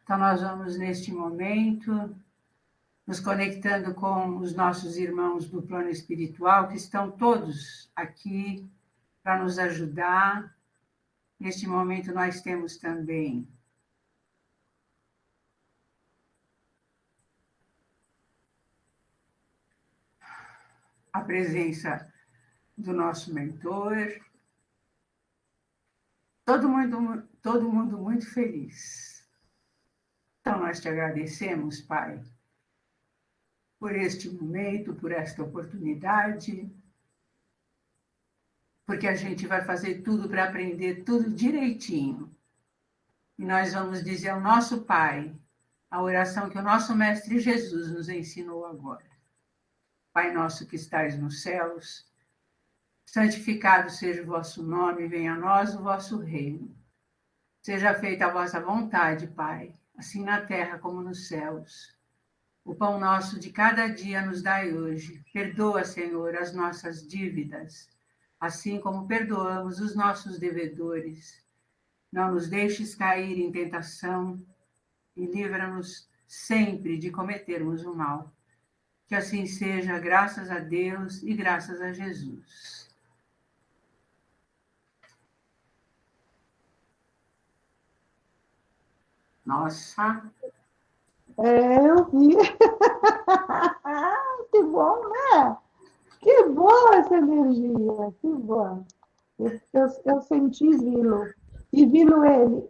Então, nós vamos, neste momento, nos conectando com os nossos irmãos do plano espiritual, que estão todos aqui para nos ajudar. Neste momento, nós temos também a presença do nosso mentor. Todo mundo muito feliz. Então, nós te agradecemos, Pai, por este momento, por esta oportunidade, porque a gente vai fazer tudo para aprender tudo direitinho. E nós vamos dizer ao nosso Pai a oração que o nosso Mestre Jesus nos ensinou agora. Pai nosso que estais nos céus, santificado seja o vosso nome, venha a nós o vosso reino. Seja feita a vossa vontade, Pai, assim na terra como nos céus. O pão nosso de cada dia nos dai hoje. Perdoa, Senhor, as nossas dívidas, assim como perdoamos os nossos devedores. Não nos deixes cair em tentação e livra-nos sempre de cometermos o mal. Que assim seja, graças a Deus e graças a Jesus. Nossa! Eu vi. Que bom, né? Que boa essa energia, que bom. Eu senti vi-lo, e vi-lo ele.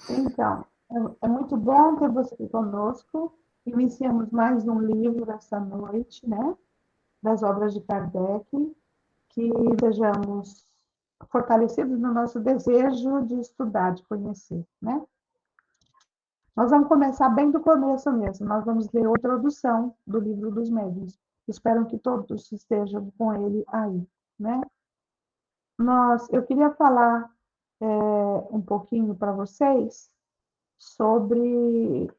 Então, é muito bom ter você aqui conosco. Iniciamos mais um livro essa noite, né? Das obras de Kardec, que sejamos fortalecidos no nosso desejo de estudar, de conhecer, né? Nós vamos começar bem do começo mesmo. Nós vamos ler a introdução do Livro dos Médiuns. Espero que todos estejam com ele aí, né? Eu queria falar um pouquinho para vocês sobre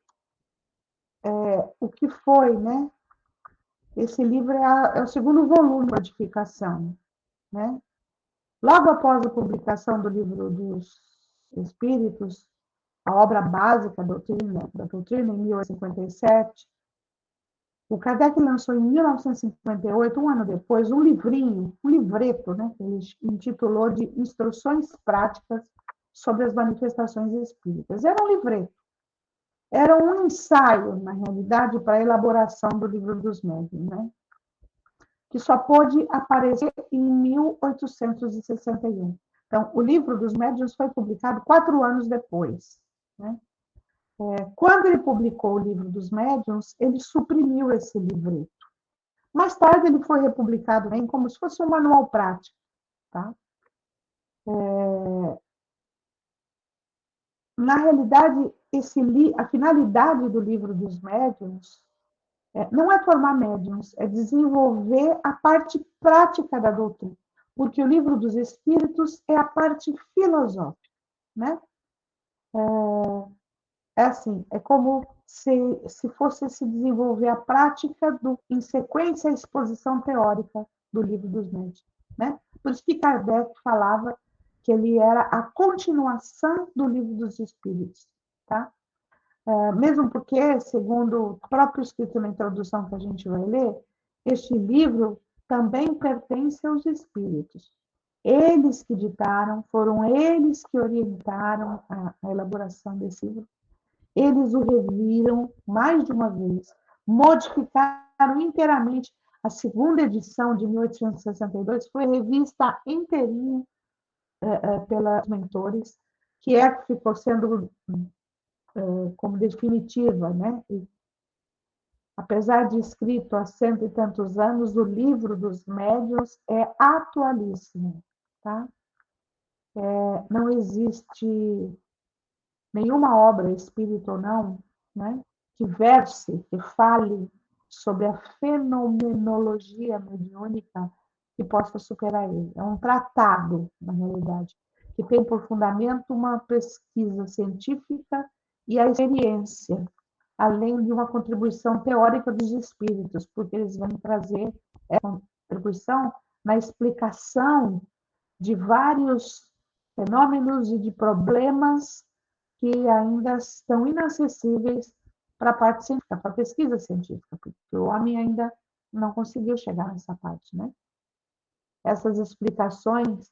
o que foi, né? Esse livro é o segundo volume de codificação, né? Logo após a publicação do Livro dos Espíritos, a obra básica da doutrina, em 1857, o Kardec lançou em 1958, um ano depois, um livrinho, um livreto, né, que ele intitulou de Instruções Práticas sobre as Manifestações Espíritas. Era um livreto, era um ensaio, na realidade, para a elaboração do Livro dos Médiuns, né, que só pôde aparecer em 1861. Então, o Livro dos Médiuns foi publicado 4 anos depois, né? Quando ele publicou o Livro dos Médiuns, ele suprimiu esse livreto. Mais tarde, ele foi republicado também como se fosse um manual prático. Tá? Na realidade, a finalidade do Livro dos Médiuns não é formar médiuns, é desenvolver a parte prática da doutrina, porque o Livro dos Espíritos é a parte filosófica. Né? É assim, é como se fosse se desenvolver a prática em sequência à exposição teórica do Livro dos Médiuns, né? Por isso que Kardec falava que ele era a continuação do Livro dos Espíritos, tá? Mesmo porque, segundo o próprio escrito na introdução que a gente vai ler, este livro também pertence aos Espíritos. Eles que ditaram, foram eles que orientaram a elaboração desse livro. Eles o reviram mais de uma vez, modificaram inteiramente. A segunda edição de 1862 foi revista inteirinha pelos mentores, que é que ficou sendo como definitiva, né? E, apesar de escrito há 100 e tantos anos, o Livro dos Médiuns é atualíssimo, tá? Não existe nenhuma obra, espírita ou não, né, que verse, que fale sobre a fenomenologia mediúnica que possa superar ele. É um tratado, na realidade, que tem por fundamento uma pesquisa científica e a experiência, além de uma contribuição teórica dos espíritos, porque eles vão trazer essa contribuição na explicação de vários fenômenos e de problemas que ainda estão inacessíveis para a parte científica, para a pesquisa científica, porque o homem ainda não conseguiu chegar nessa parte, né? Essas explicações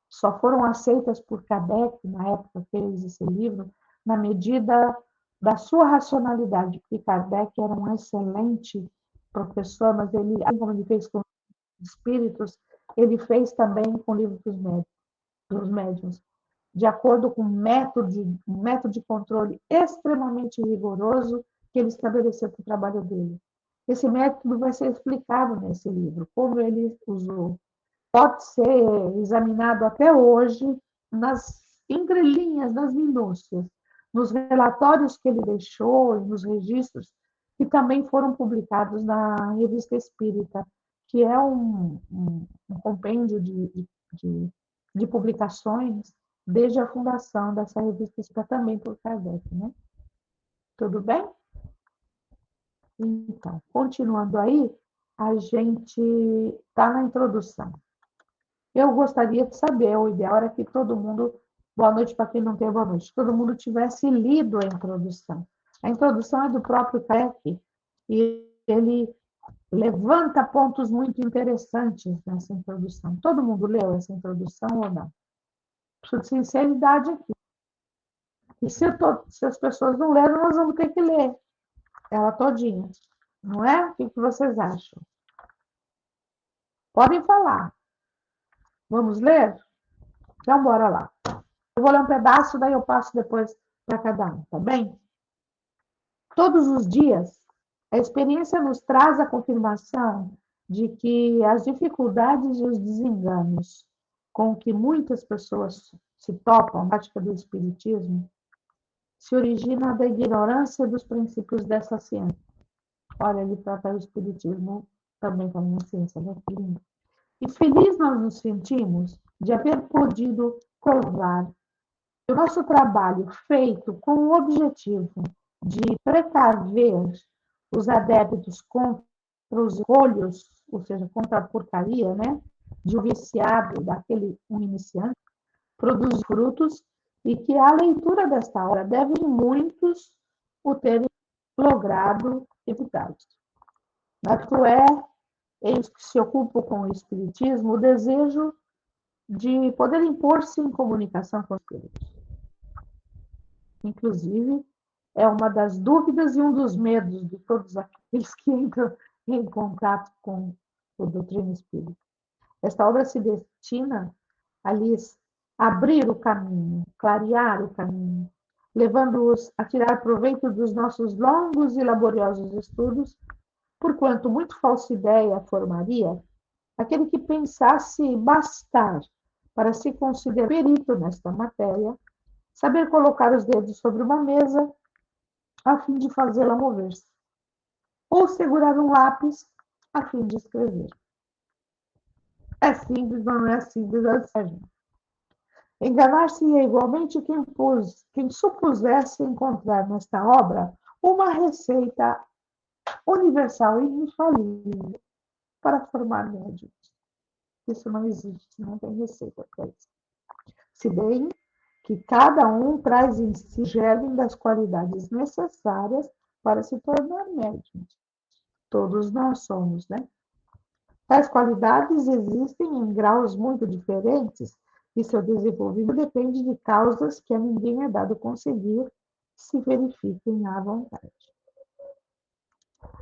só foram aceitas por Kardec, na época que fez esse livro, na medida da sua racionalidade, porque Kardec era um excelente professor, mas ele, assim como ele fez com os espíritos, ele fez também com o livro dos médiuns, de acordo com um método de controle extremamente rigoroso que ele estabeleceu para o trabalho dele. Esse método vai ser explicado nesse livro, como ele usou. Pode ser examinado até hoje nas entrelinhas, nas minúcias, nos relatórios que ele deixou e nos registros que também foram publicados na Revista Espírita, que é um compêndio de publicações desde a fundação dessa revista Espírita também por Kardec, né? Tudo bem? Então, continuando aí, a gente está na introdução. Eu gostaria de saber, o ideal era que todo mundo, boa noite para quem não tem boa noite, todo mundo tivesse lido a introdução. A introdução é do próprio Kardec, e ele levanta pontos muito interessantes nessa introdução. Todo mundo leu essa introdução ou não? Preciso de sinceridade aqui. E se as pessoas não leram, nós vamos ter que ler ela todinha. Não é? O que vocês acham? Podem falar. Vamos ler? Então, bora lá. Eu vou ler um pedaço, daí eu passo depois para cada um, tá bem? Todos os dias, a experiência nos traz a confirmação de que as dificuldades e os desenganos com que muitas pessoas se topam na prática do espiritismo se originam da ignorância dos princípios dessa ciência. Olha, ele trata o espiritismo também como uma ciência, né? E feliz nós nos sentimos de haver podido provar que o nosso trabalho feito com o objetivo de precaver os adeptos contra os escolhos, ou seja, contra a porcaria, né, de um viciado, daquele um iniciante, produz frutos e que a leitura desta obra deve muitos o terem logrado evitados. Isto é, eles que se ocupam com o espiritismo, o desejo de poder impor-se em comunicação com os espíritos. Inclusive, é uma das dúvidas e um dos medos de todos aqueles que entram em contato com a doutrina espírita. Esta obra se destina a lhes abrir o caminho, clarear o caminho, levando-os a tirar proveito dos nossos longos e laboriosos estudos, porquanto muito falsa ideia formaria aquele que pensasse bastar para se considerar perito nesta matéria, saber colocar os dedos sobre uma mesa a fim de fazê-la mover-se, ou segurar um lápis a fim de escrever. É simples, mas não é simples assim. Enganar-se-ia igualmente quem supusesse encontrar nesta obra uma receita universal e infalível para formar médiuns. Isso não existe, não tem receita para isso. Se bem que cada um traz em si germe das qualidades necessárias para se tornar médium. Todos nós somos, né? Tais qualidades existem em graus muito diferentes e seu desenvolvimento depende de causas que a ninguém é dado conseguir se verifiquem à vontade.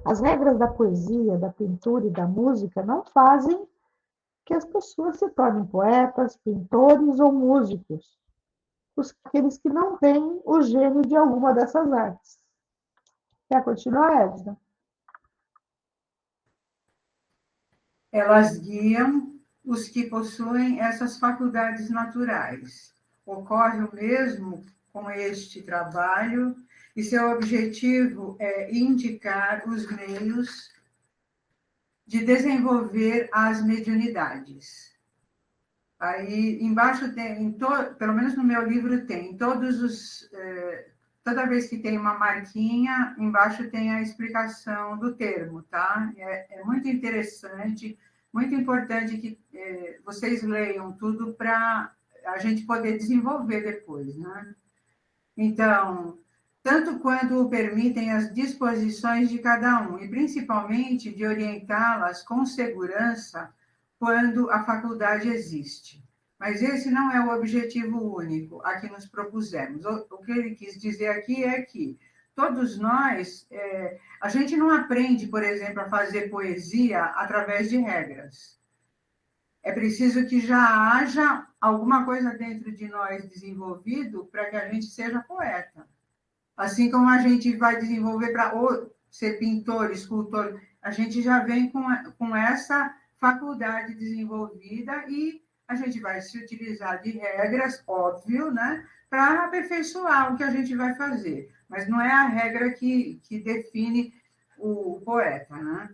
As regras da poesia, da pintura e da música não fazem que as pessoas se tornem poetas, pintores ou músicos, aqueles que não têm o gênio de alguma dessas artes. Quer continuar, Edna? Elas guiam os que possuem essas faculdades naturais. Ocorre o mesmo com este trabalho, e seu objetivo é indicar os meios de desenvolver as mediunidades. Aí embaixo tem, pelo menos no meu livro tem, toda vez que tem uma marquinha, embaixo tem a explicação do termo, tá? É muito interessante, muito importante que vocês leiam tudo para a gente poder desenvolver depois, né? Então, tanto quanto o permitem as disposições de cada um, e principalmente de orientá-las com segurança quando a faculdade existe. Mas esse não é o objetivo único a que nos propusemos. O que ele quis dizer aqui é que todos nós, a gente não aprende, por exemplo, a fazer poesia através de regras. É preciso que já haja alguma coisa dentro de nós desenvolvido para que a gente seja poeta. Assim como a gente vai desenvolver para ser pintor, escultor, a gente já vem com essa faculdade desenvolvida e a gente vai se utilizar de regras, óbvio, né, para aperfeiçoar o que a gente vai fazer. Mas não é a regra que define o poeta, né?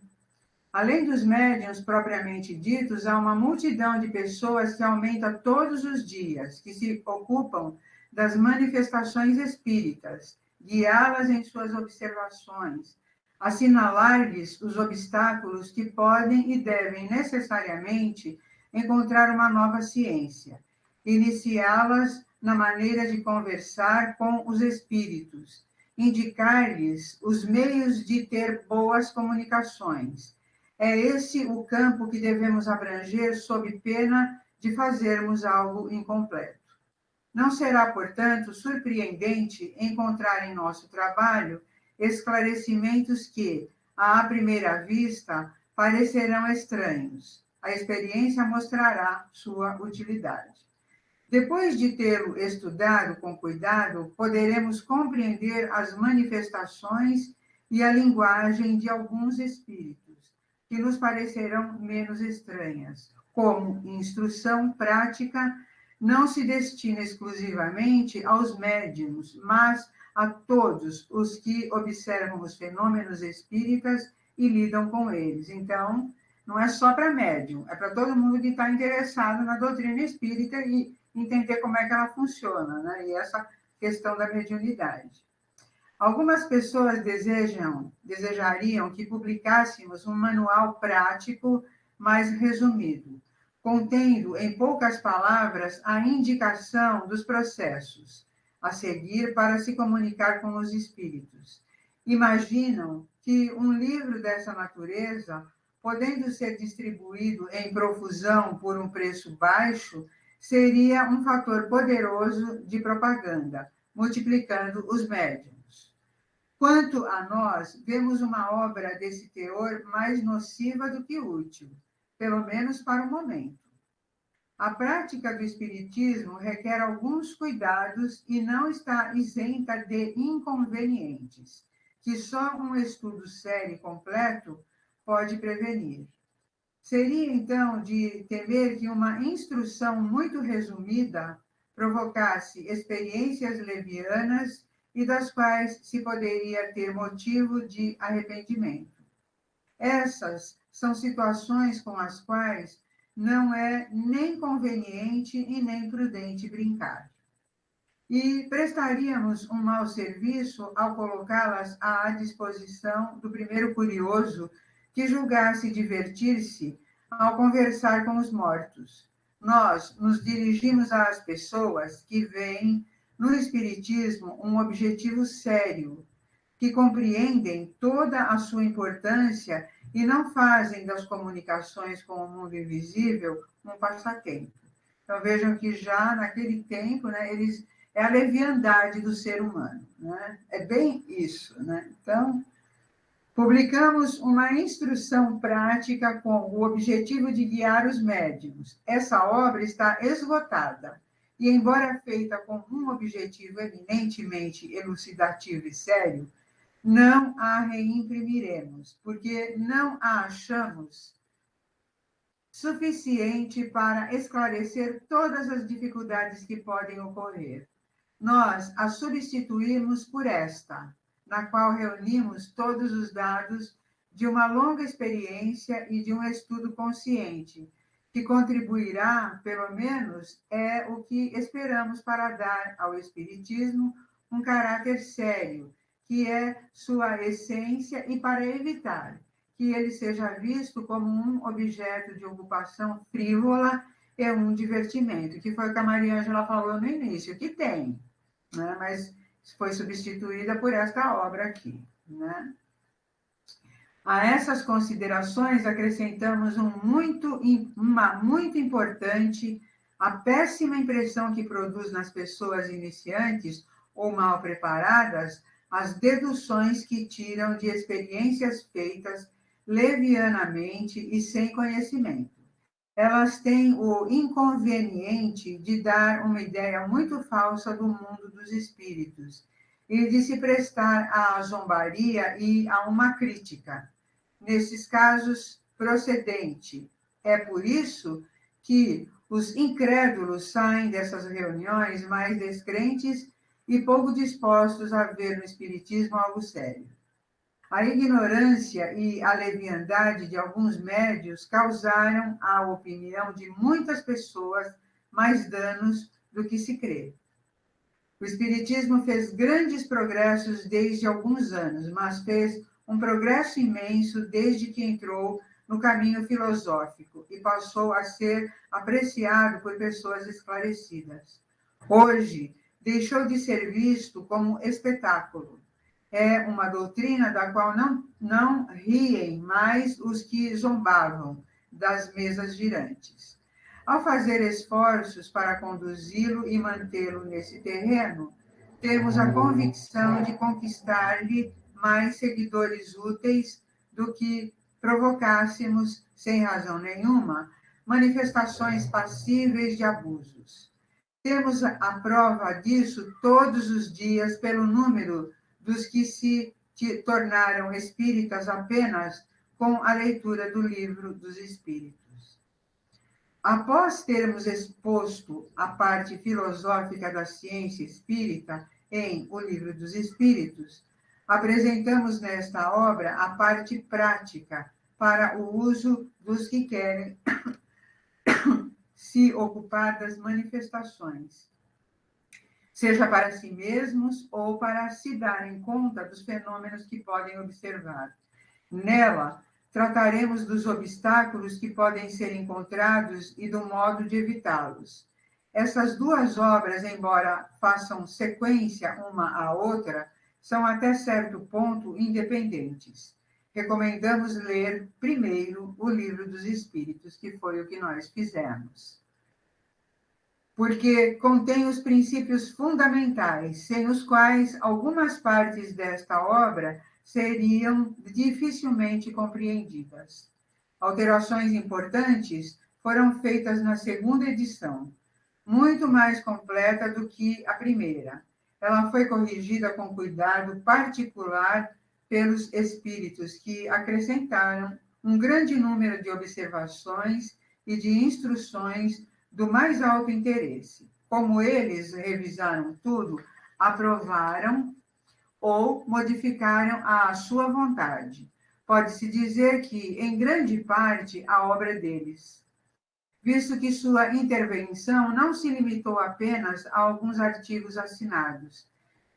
Além dos médiuns propriamente ditos, há uma multidão de pessoas que aumenta todos os dias, que se ocupam das manifestações espíritas, guiá-las em suas observações, assinalar-lhes os obstáculos que podem e devem necessariamente encontrar uma nova ciência, iniciá-las na maneira de conversar com os espíritos, indicar-lhes os meios de ter boas comunicações. É esse o campo que devemos abranger sob pena de fazermos algo incompleto. Não será, portanto, surpreendente encontrar em nosso trabalho esclarecimentos que, à primeira vista, parecerão estranhos. A experiência mostrará sua utilidade. Depois de tê-lo estudado com cuidado, poderemos compreender as manifestações e a linguagem de alguns espíritos, que nos parecerão menos estranhas, como instrução prática não se destina exclusivamente aos médiuns, mas a todos os que observam os fenômenos espíritas e lidam com eles. Então, não é só para médium, é para todo mundo que está interessado na doutrina espírita e entender como é que ela funciona, né? E essa questão da mediunidade. Algumas pessoas desejariam que publicássemos um manual prático mais resumido, contendo em poucas palavras a indicação dos processos a seguir para se comunicar com os espíritos. Imaginam que um livro dessa natureza, podendo ser distribuído em profusão por um preço baixo, seria um fator poderoso de propaganda, multiplicando os médiuns. Quanto a nós, vemos uma obra desse teor mais nociva do que útil, pelo menos para o momento. A prática do espiritismo requer alguns cuidados e não está isenta de inconvenientes, que só um estudo sério e completo pode prevenir. Seria, então, de temer que uma instrução muito resumida provocasse experiências levianas e das quais se poderia ter motivo de arrependimento. Essas são situações com as quais não é nem conveniente e nem prudente brincar. E prestaríamos um mau serviço ao colocá-las à disposição do primeiro curioso que julgasse divertir-se ao conversar com os mortos. Nós nos dirigimos às pessoas que veem no Espiritismo um objetivo sério, que compreendem toda a sua importância e não fazem das comunicações com o mundo invisível um passatempo. Então, vejam que já naquele tempo, né, é a leviandade do ser humano, né? É bem isso, né? Então, publicamos uma instrução prática com o objetivo de guiar os médiuns. Essa obra está esgotada e, embora feita com um objetivo eminentemente elucidativo e sério, não a reimprimiremos, porque não a achamos suficiente para esclarecer todas as dificuldades que podem ocorrer. Nós a substituímos por esta, na qual reunimos todos os dados de uma longa experiência e de um estudo consciente, que contribuirá, pelo menos, é o que esperamos para dar ao Espiritismo um caráter sério, que é sua essência, e para evitar que ele seja visto como um objeto de ocupação frívola e um divertimento, que foi o que a Maria Ângela falou no início, que tem, né? Mas foi substituída por esta obra aqui, né? A essas considerações, acrescentamos uma muito importante, a péssima impressão que produz nas pessoas iniciantes ou mal preparadas as deduções que tiram de experiências feitas levianamente e sem conhecimento. Elas têm o inconveniente de dar uma ideia muito falsa do mundo dos espíritos e de se prestar à zombaria e a uma crítica, nesses casos, procedente. É por isso que os incrédulos saem dessas reuniões mais descrentes e pouco dispostos a ver no Espiritismo algo sério. A ignorância e a leviandade de alguns médios causaram à opinião de muitas pessoas mais danos do que se crê. O Espiritismo fez grandes progressos desde alguns anos, mas fez um progresso imenso desde que entrou no caminho filosófico e passou a ser apreciado por pessoas esclarecidas. Hoje, deixou de ser visto como espetáculo. É uma doutrina da qual não riem mais os que zombavam das mesas girantes. Ao fazer esforços para conduzi-lo e mantê-lo nesse terreno, temos a convicção de conquistar-lhe mais seguidores úteis do que provocássemos, sem razão nenhuma, manifestações passíveis de abusos. Temos a prova disso todos os dias pelo número dos que se tornaram espíritas apenas com a leitura do Livro dos Espíritos. Após termos exposto a parte filosófica da ciência espírita em O Livro dos Espíritos, apresentamos nesta obra a parte prática para o uso dos que querem se ocupar das manifestações, seja para si mesmos ou para se darem conta dos fenômenos que podem observar. Nela, trataremos dos obstáculos que podem ser encontrados e do modo de evitá-los. Essas duas obras, embora façam sequência uma à outra, são até certo ponto independentes. Recomendamos ler primeiro o Livro dos Espíritos, que foi o que nós fizemos. Porque contém os princípios fundamentais, sem os quais algumas partes desta obra seriam dificilmente compreendidas. Alterações importantes foram feitas na segunda edição, muito mais completa do que a primeira. Ela foi corrigida com cuidado particular pelos espíritos, que acrescentaram um grande número de observações e de instruções do mais alto interesse. Como eles revisaram tudo, aprovaram ou modificaram à sua vontade. Pode-se dizer que, em grande parte, a obra é deles, visto que sua intervenção não se limitou apenas a alguns artigos assinados.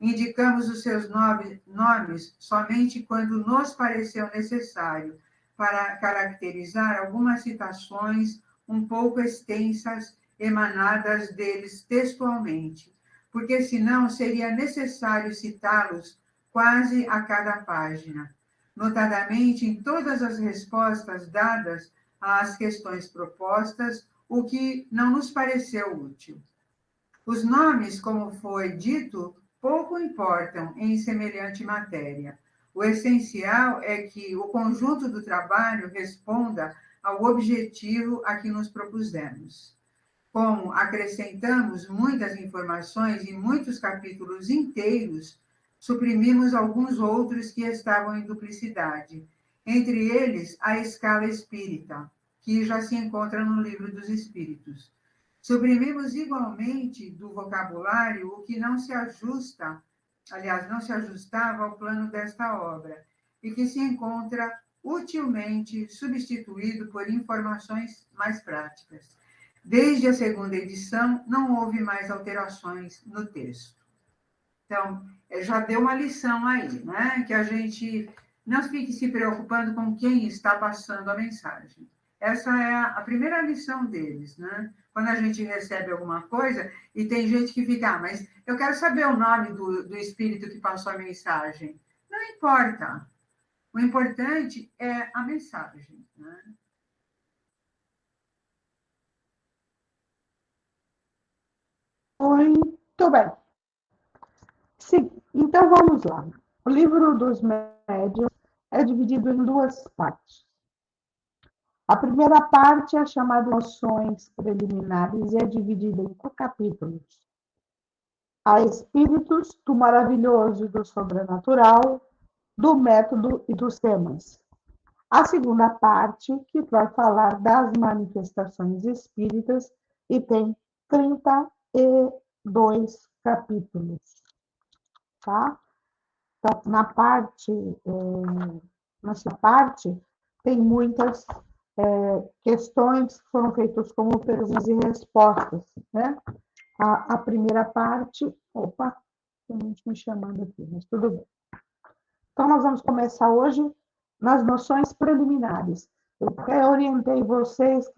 Indicamos os seus nomes somente quando nos pareceu necessário, para caracterizar algumas citações um pouco extensas, emanadas deles textualmente, porque senão seria necessário citá-los quase a cada página, notadamente em todas as respostas dadas às questões propostas, o que não nos pareceu útil. Os nomes, como foi dito, pouco importam em semelhante matéria. O essencial é que o conjunto do trabalho responda ao objetivo a que nos propusemos. Como acrescentamos muitas informações e muitos capítulos inteiros, suprimimos alguns outros que estavam em duplicidade, entre eles a escala espírita, que já se encontra no Livro dos Espíritos. Suprimimos igualmente do vocabulário o que não se ajusta, aliás, não se ajustava ao plano desta obra, e que se encontra utilmente substituído por informações mais práticas. Desde a segunda edição, não houve mais alterações no texto. Então, já deu uma lição aí, né? Que a gente não fique se preocupando com quem está passando a mensagem. Essa é a primeira lição deles, né? Quando a gente recebe alguma coisa, e tem gente que fica, mas eu quero saber o nome do espírito que passou a mensagem. Não importa. O importante é a mensagem, né? Muito bem. Sim, então vamos lá. O livro dos médiuns é dividido em duas partes. A primeira parte é chamada Noções Preliminares e é dividida em 4 capítulos. Há espíritos do maravilhoso e do sobrenatural, do método e dos temas. A segunda parte, que vai falar das manifestações espíritas, e tem 32 capítulos. Tá? Então, nessa parte, tem muitas questões que foram feitas como perguntas e respostas, né? A primeira parte, opa, tem gente me chamando aqui, mas tudo bem. Então, nós vamos começar hoje nas noções preliminares. Eu até orientei vocês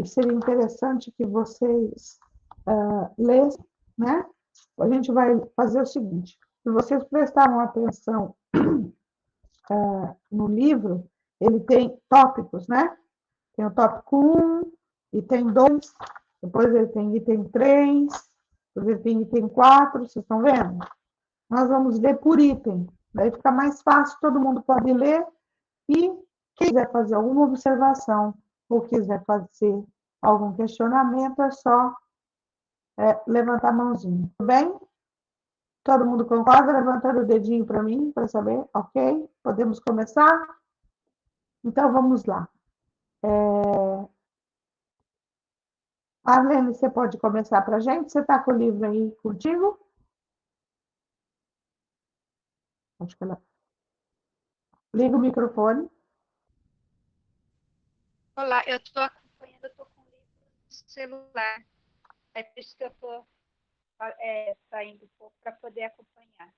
seria interessante que vocês lessem, né? A gente vai fazer o seguinte: se vocês prestaram atenção no livro, ele tem tópicos, né? Tem o tópico 1, item 2, depois ele tem item 3, depois ele tem item 4, vocês estão vendo? Nós vamos ler por item, daí fica mais fácil, todo mundo pode ler, e quem quiser fazer alguma observação ou quiser fazer algum questionamento, é só levantar a mãozinha, tudo bem? Todo mundo concorda? Levantando o dedinho para mim, para saber, ok? Podemos começar? Então, vamos lá. Arlene, você pode começar para a gente? Você está com o livro aí contigo? Acho que ela... Liga o microfone. Olá, eu estou acompanhando, eu estou com o livro no celular. É por isso que eu estou saindo um pouco para poder acompanhar.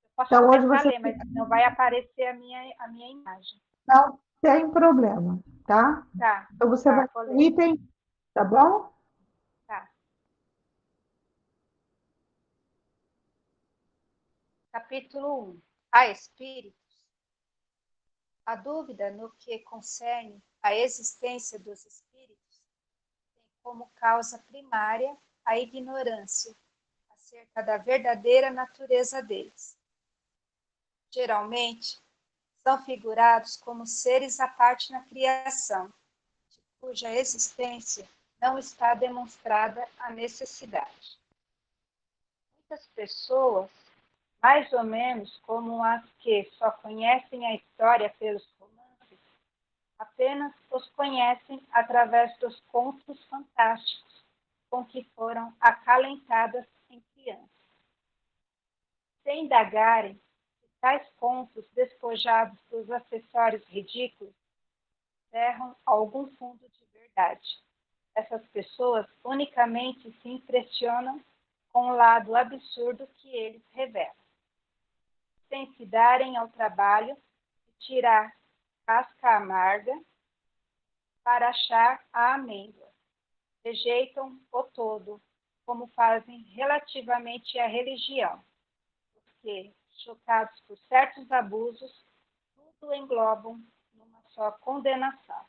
Eu posso Então, hoje começar a você ler, mas não vai aparecer a minha imagem. não tem problema, tá? Tá, Então, você vai tá, vou para o ler. item, tá bom? Tá. Capítulo 1. Há espíritos? A dúvida no que concerne à existência dos espíritos tem como causa primária a ignorância acerca da verdadeira natureza deles. Geralmente, são figurados como seres à parte na criação, de cuja existência não está demonstrada a necessidade. Muitas pessoas, mais ou menos como as que só conhecem a história pelos romances, apenas os conhecem através dos contos fantásticos com que foram acalentadas em criança. Sem indagarem se tais contos despojados dos acessórios ridículos encerram algum fundo de verdade. Essas pessoas unicamente se impressionam com o lado absurdo que eles revelam, sem se darem ao trabalho de tirar casca amarga para achar a amêndoa. Rejeitam o todo, como fazem relativamente à religião, porque, chocados por certos abusos, tudo englobam numa só condenação.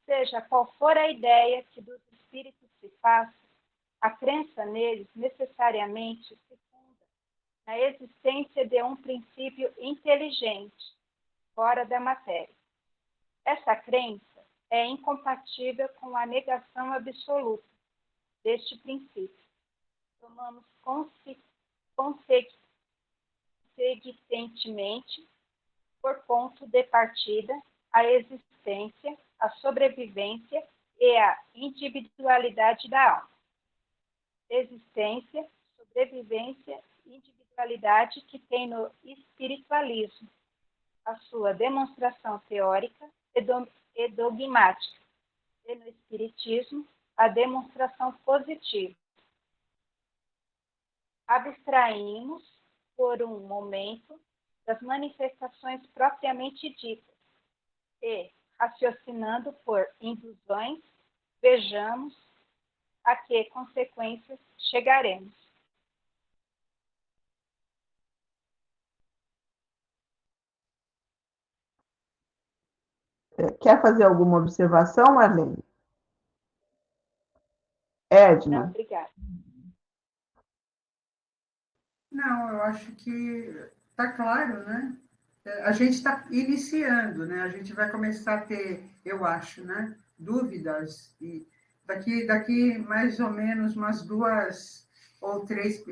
Seja qual for a ideia que dos espíritos se faça, a crença neles necessariamente se funda na existência de um princípio inteligente, fora da matéria. Essa crença é incompatível com a negação absoluta deste princípio. Tomamos consequentemente, por ponto de partida, a existência, a sobrevivência e a individualidade da alma. Existência, sobrevivência e individualidade que tem no espiritualismo a sua demonstração teórica e dogmática, e no espiritismo a demonstração positiva. Abstraímos por um momento das manifestações propriamente ditas e, raciocinando por induções, vejamos a que consequências chegaremos. Quer fazer alguma observação, Marlene? Não, Edna? obrigada. Não, eu acho que está claro, né? A gente está iniciando, né? A gente vai começar a ter, eu acho, né? Dúvidas e daqui mais ou menos umas 2 ou 3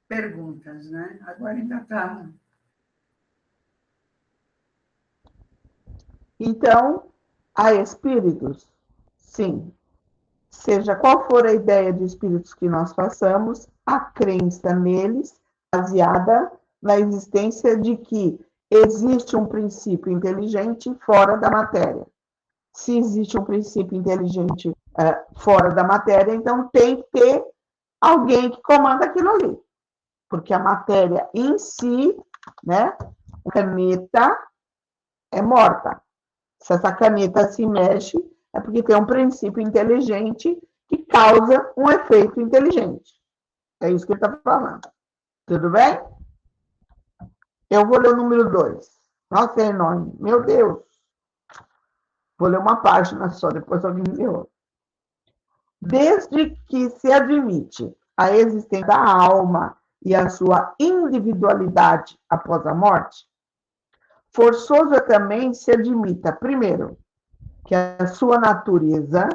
perguntas, né? Agora ainda está. Então, há espíritos? Sim. Seja qual for a ideia de espíritos que nós façamos, a crença neles, baseada na existência de que existe um princípio inteligente fora da matéria. Se existe um princípio inteligente fora da matéria, então tem que ter alguém que comanda aquilo ali. Porque a matéria em si, né, a caneta é morta. Se essa caneta se mexe, é porque tem um princípio inteligente que causa um efeito inteligente. É isso que ele está falando. Tudo bem? Eu vou ler o número 2. Nossa, é enorme. Meu Deus. Vou ler uma página só, depois alguém me lê. Desde que se admite a existência da alma e a sua individualidade após a morte, forçoso é também se admita, primeiro, que a sua natureza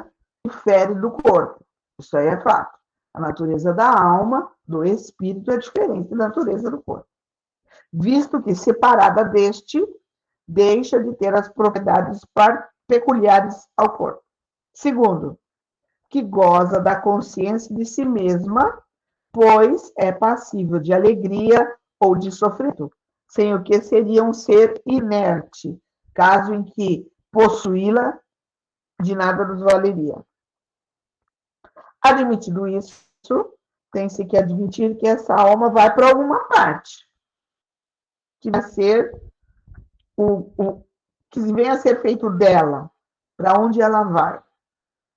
difere do corpo. Isso aí é fato. A natureza da alma, do espírito, é diferente da natureza do corpo. Visto que, separada deste, deixa de ter as propriedades peculiares ao corpo. Segundo, que goza da consciência de si mesma, pois é passível de alegria ou de sofrimento, sem o que seria um ser inerte, caso em que possuí-la de nada nos valeria. Admitido isso, tem-se que admitir que essa alma vai para alguma parte, que vai ser que venha a ser feito dela, para onde ela vai.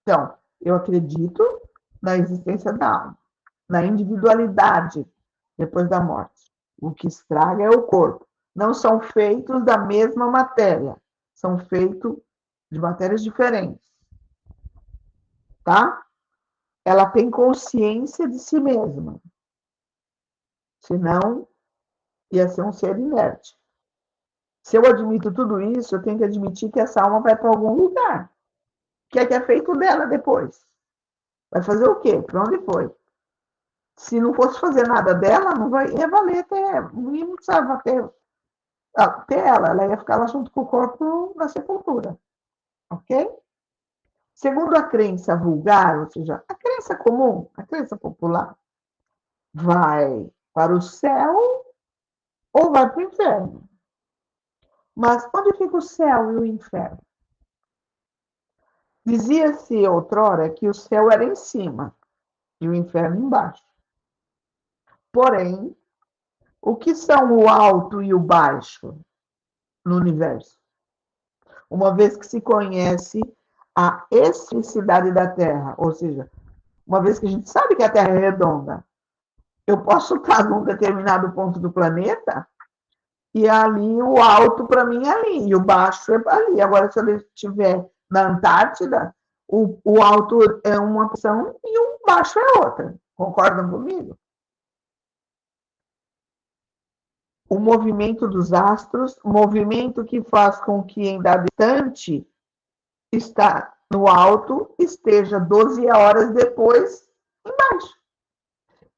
Então, eu acredito na existência da alma, na individualidade depois da morte. O que estraga é o corpo. Não são feitos da mesma matéria, são feitos de matérias diferentes. Tá? Ela tem consciência de si mesma. Senão, ia ser um ser inerte. Se eu admito tudo isso, eu tenho que admitir que essa alma vai para algum lugar. O que é feito dela depois? Vai fazer o quê? Para onde foi? Se não fosse fazer nada dela, não ia valer até. Não ia precisava ter ela ia ficar lá junto com o corpo na sepultura. Ok? Segundo a crença vulgar, ou seja, a crença comum, a crença popular, vai para o céu ou vai para o inferno. Mas onde fica o céu e o inferno? Dizia-se outrora que o céu era em cima e o inferno embaixo. Porém, o que são o alto e o baixo no universo? Uma vez que se conhece a esfericidade da Terra, ou seja, uma vez que a gente sabe que a Terra é redonda, eu posso estar num determinado ponto do planeta e ali o alto para mim é ali e o baixo é ali. Agora, se eu estiver na Antártida, o alto é uma opção e o baixo é outra. Concordam comigo? O movimento dos astros, movimento que faz com que em dado instante está no alto, esteja 12 horas depois embaixo.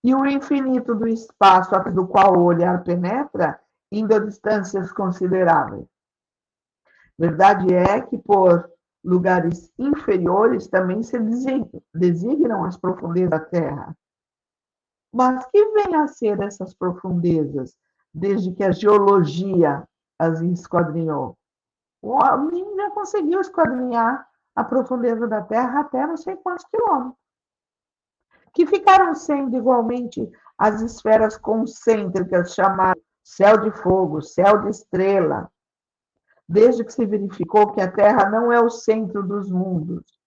E o infinito do espaço do qual o olhar penetra, indo a distâncias consideráveis. Verdade é que por lugares inferiores também se designam as profundezas da Terra. Mas que vêm a ser essas profundezas, desde que a geologia as esquadrinhou? O homem já conseguiu esquadrinhar a profundeza da Terra até não sei quantos quilômetros. Que ficaram sendo igualmente as esferas concêntricas chamadas céu de fogo, céu de estrela, desde que se verificou que a Terra não é o centro dos mundos,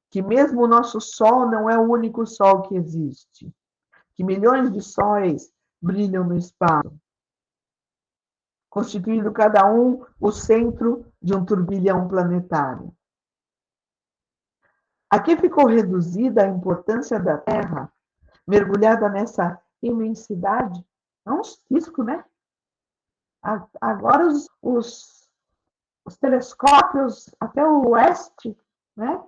que mesmo o nosso Sol não é o único Sol que existe, que milhões de sóis brilham no espaço, constituindo cada um o centro de um turbilhão planetário. Aqui ficou reduzida a importância da Terra, mergulhada nessa imensidade, é um cisco, né? Agora os telescópios até o oeste, né?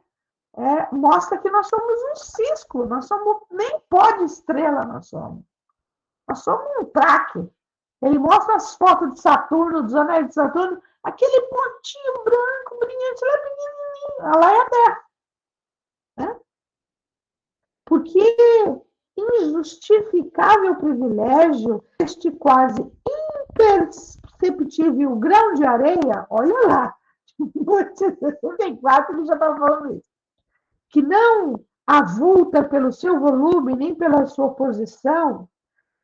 Mostra que nós somos um cisco, nós somos nem pó de estrela, nós somos um traque. Ele mostra as fotos de Saturno, dos anéis de Saturno, aquele pontinho branco, brilhante, lá pequenininho, lá é a Terra. Né? Porque injustificável privilégio, este quase imperceptível grão de areia, olha lá, 64 ele já estava falando isso, que não avulta pelo seu volume, nem pela sua posição,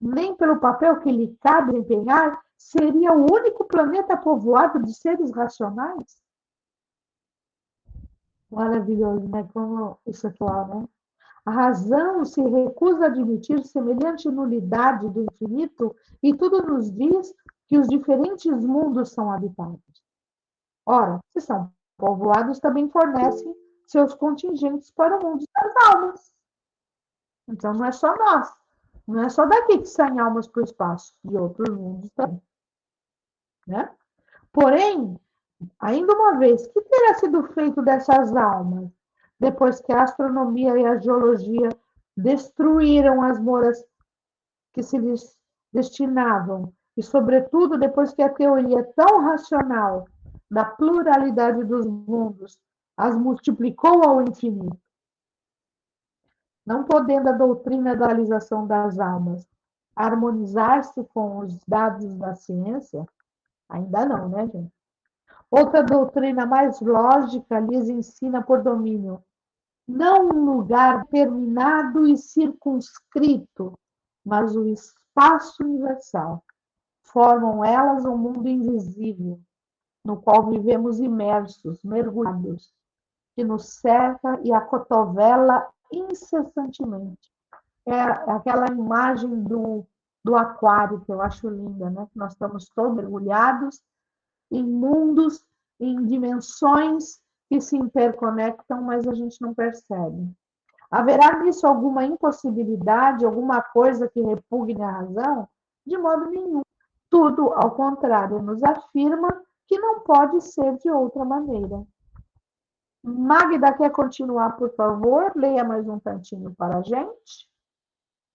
nem pelo papel que lhe cabe desempenhar, seria o único planeta povoado de seres racionais? Maravilhoso, né? Como isso é claro, né? A razão se recusa a admitir semelhante nulidade do infinito e tudo nos diz que os diferentes mundos são habitados. Ora, se são povoados, também fornecem seus contingentes para o mundo das almas. Então, não é só nós. Não é só daqui que saem almas para o espaço, de outros mundos também. Né? Porém, ainda uma vez, que terá sido feito dessas almas, depois que a astronomia e a geologia destruíram as moras que se lhes destinavam, e, sobretudo, depois que a teoria tão racional da pluralidade dos mundos as multiplicou ao infinito? Não podendo a doutrina da realização das almas harmonizar-se com os dados da ciência, ainda não, né, gente? Outra doutrina mais lógica lhes ensina por domínio não um lugar determinado e circunscrito, mas o espaço universal. Formam elas um mundo invisível, no qual vivemos imersos, mergulhados, que nos cerca e acotovela incessantemente. É aquela imagem do aquário, que eu acho linda, né? Nós estamos todos mergulhados em mundos, em dimensões que se interconectam, mas a gente não percebe. Haverá nisso alguma impossibilidade, alguma coisa que repugne a razão? De modo nenhum. Tudo, ao contrário, nos afirma que não pode ser de outra maneira. Magda, quer continuar, por favor? Leia mais um tantinho para a gente.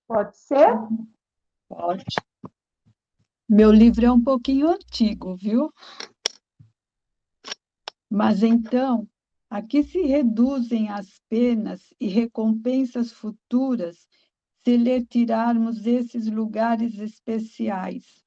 Pode ser? Pode. Meu livro é um pouquinho antigo, viu? Mas então, a que se reduzem as penas e recompensas futuras se lhe tirarmos esses lugares especiais?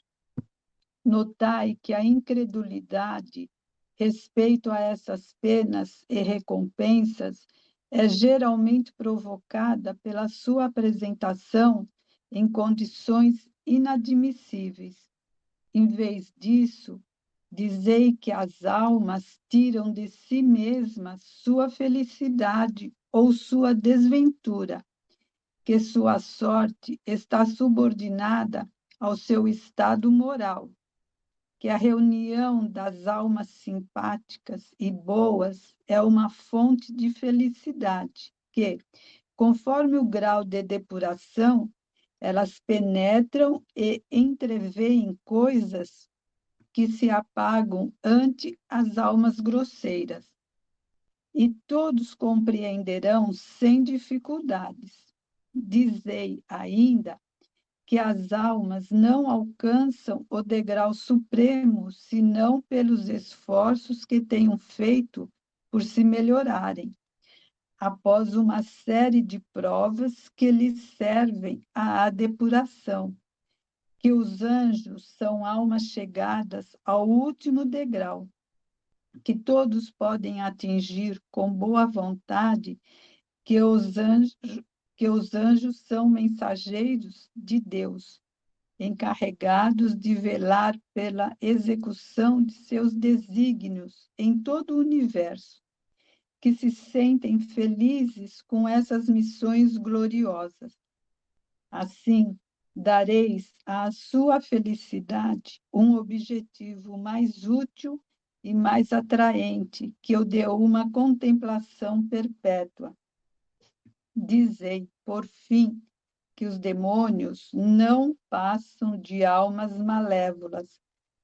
Notai que a incredulidade respeito a essas penas e recompensas é geralmente provocada pela sua apresentação em condições inadmissíveis. Em vez disso, dizei que as almas tiram de si mesmas sua felicidade ou sua desventura, que sua sorte está subordinada ao seu estado moral, que a reunião das almas simpáticas e boas é uma fonte de felicidade, que, conforme o grau de depuração, elas penetram e entreveem coisas que se apagam ante as almas grosseiras. E todos compreenderão sem dificuldades. Dizei ainda que as almas não alcançam o degrau supremo senão pelos esforços que tenham feito por se melhorarem, após uma série de provas que lhes servem à depuração, que os anjos são almas chegadas ao último degrau, que todos podem atingir com boa vontade, que os anjos são mensageiros de Deus, encarregados de velar pela execução de seus desígnios em todo o universo, que se sentem felizes com essas missões gloriosas. Assim, dareis à sua felicidade um objetivo mais útil e mais atraente que o de uma contemplação perpétua. Dizei, por fim, que os demônios não passam de almas malévolas,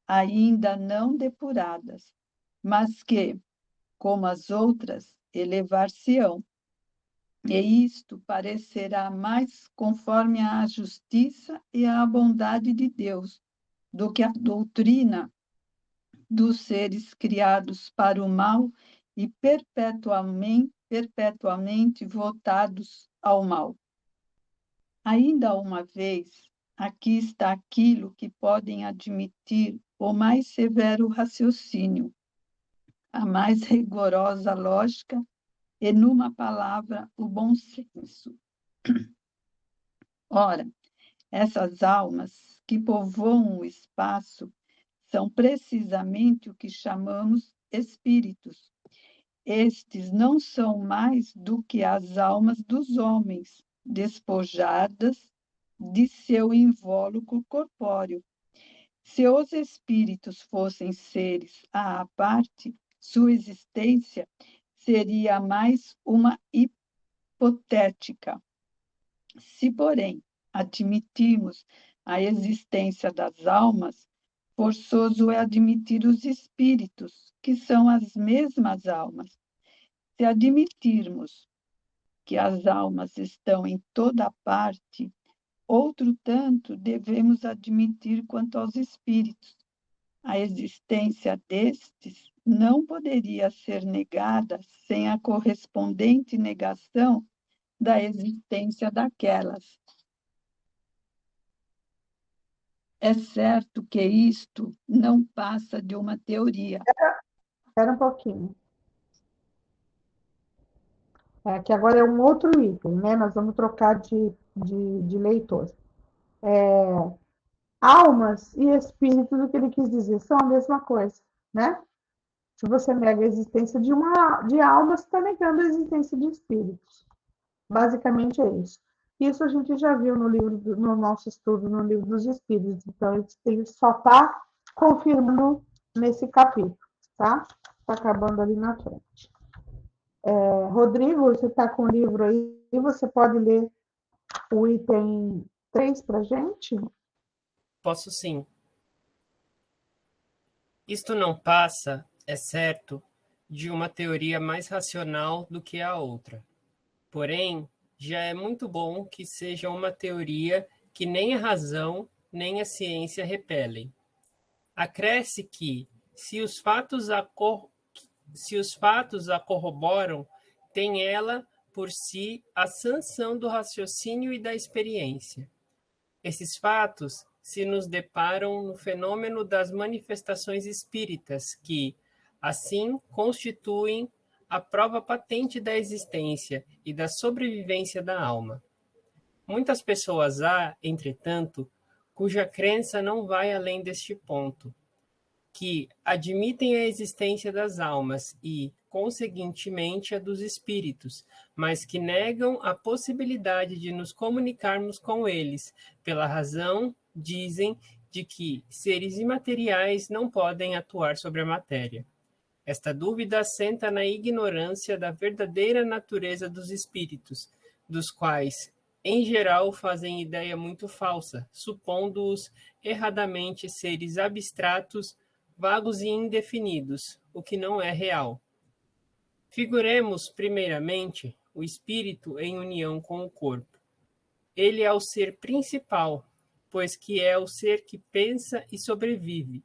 ainda não depuradas, mas que, como as outras, elevar-se-ão. E isto parecerá mais conforme à justiça e à bondade de Deus do que a doutrina dos seres criados para o mal e perpetuamente votados ao mal. Ainda uma vez, aqui está aquilo que podem admitir o mais severo raciocínio, a mais rigorosa lógica e, numa palavra, o bom senso. Ora, essas almas que povoam o espaço são precisamente o que chamamos espíritos. Estes não são mais do que as almas dos homens, despojadas de seu invólucro corpóreo. Se os espíritos fossem seres à parte, sua existência seria mais uma hipotética. Se, porém, admitirmos a existência das almas, forçoso é admitir os espíritos, que são as mesmas almas. Se admitirmos que as almas estão em toda parte, outro tanto devemos admitir quanto aos espíritos. A existência destes não poderia ser negada sem a correspondente negação da existência daquelas. É certo que isto não passa de uma teoria. Espera um pouquinho. Que agora é um outro item, né? Nós vamos trocar de leitor. Almas e espíritos, o que ele quis dizer, são a mesma coisa, né? Se você nega a existência de almas, você está negando a existência de espíritos. Basicamente é isso. Isso a gente já viu no nosso estudo, no livro dos Espíritos. Então, ele só está confirmando nesse capítulo, tá? Está acabando ali na frente. Rodrigo, você está com o livro aí, você pode ler o item 3 para a gente? Posso sim. Isto não passa, é certo, de uma teoria mais racional do que a outra. Porém, já é muito bom que seja uma teoria que nem a razão nem a ciência repelem. Acresce que, se os fatos a corroboram, tem ela, por si, a sanção do raciocínio e da experiência. Esses fatos se nos deparam no fenômeno das manifestações espíritas que, assim, constituem a prova patente da existência e da sobrevivência da alma. Muitas pessoas há, entretanto, cuja crença não vai além deste ponto, que admitem a existência das almas e, conseguintemente, a dos espíritos, mas que negam a possibilidade de nos comunicarmos com eles, pela razão, dizem, de que seres imateriais não podem atuar sobre a matéria. Esta dúvida assenta na ignorância da verdadeira natureza dos espíritos, dos quais, em geral, fazem ideia muito falsa, supondo-os erradamente seres abstratos, vagos e indefinidos, o que não é real. Figuremos, primeiramente, o espírito em união com o corpo. Ele é o ser principal, pois que é o ser que pensa e sobrevive.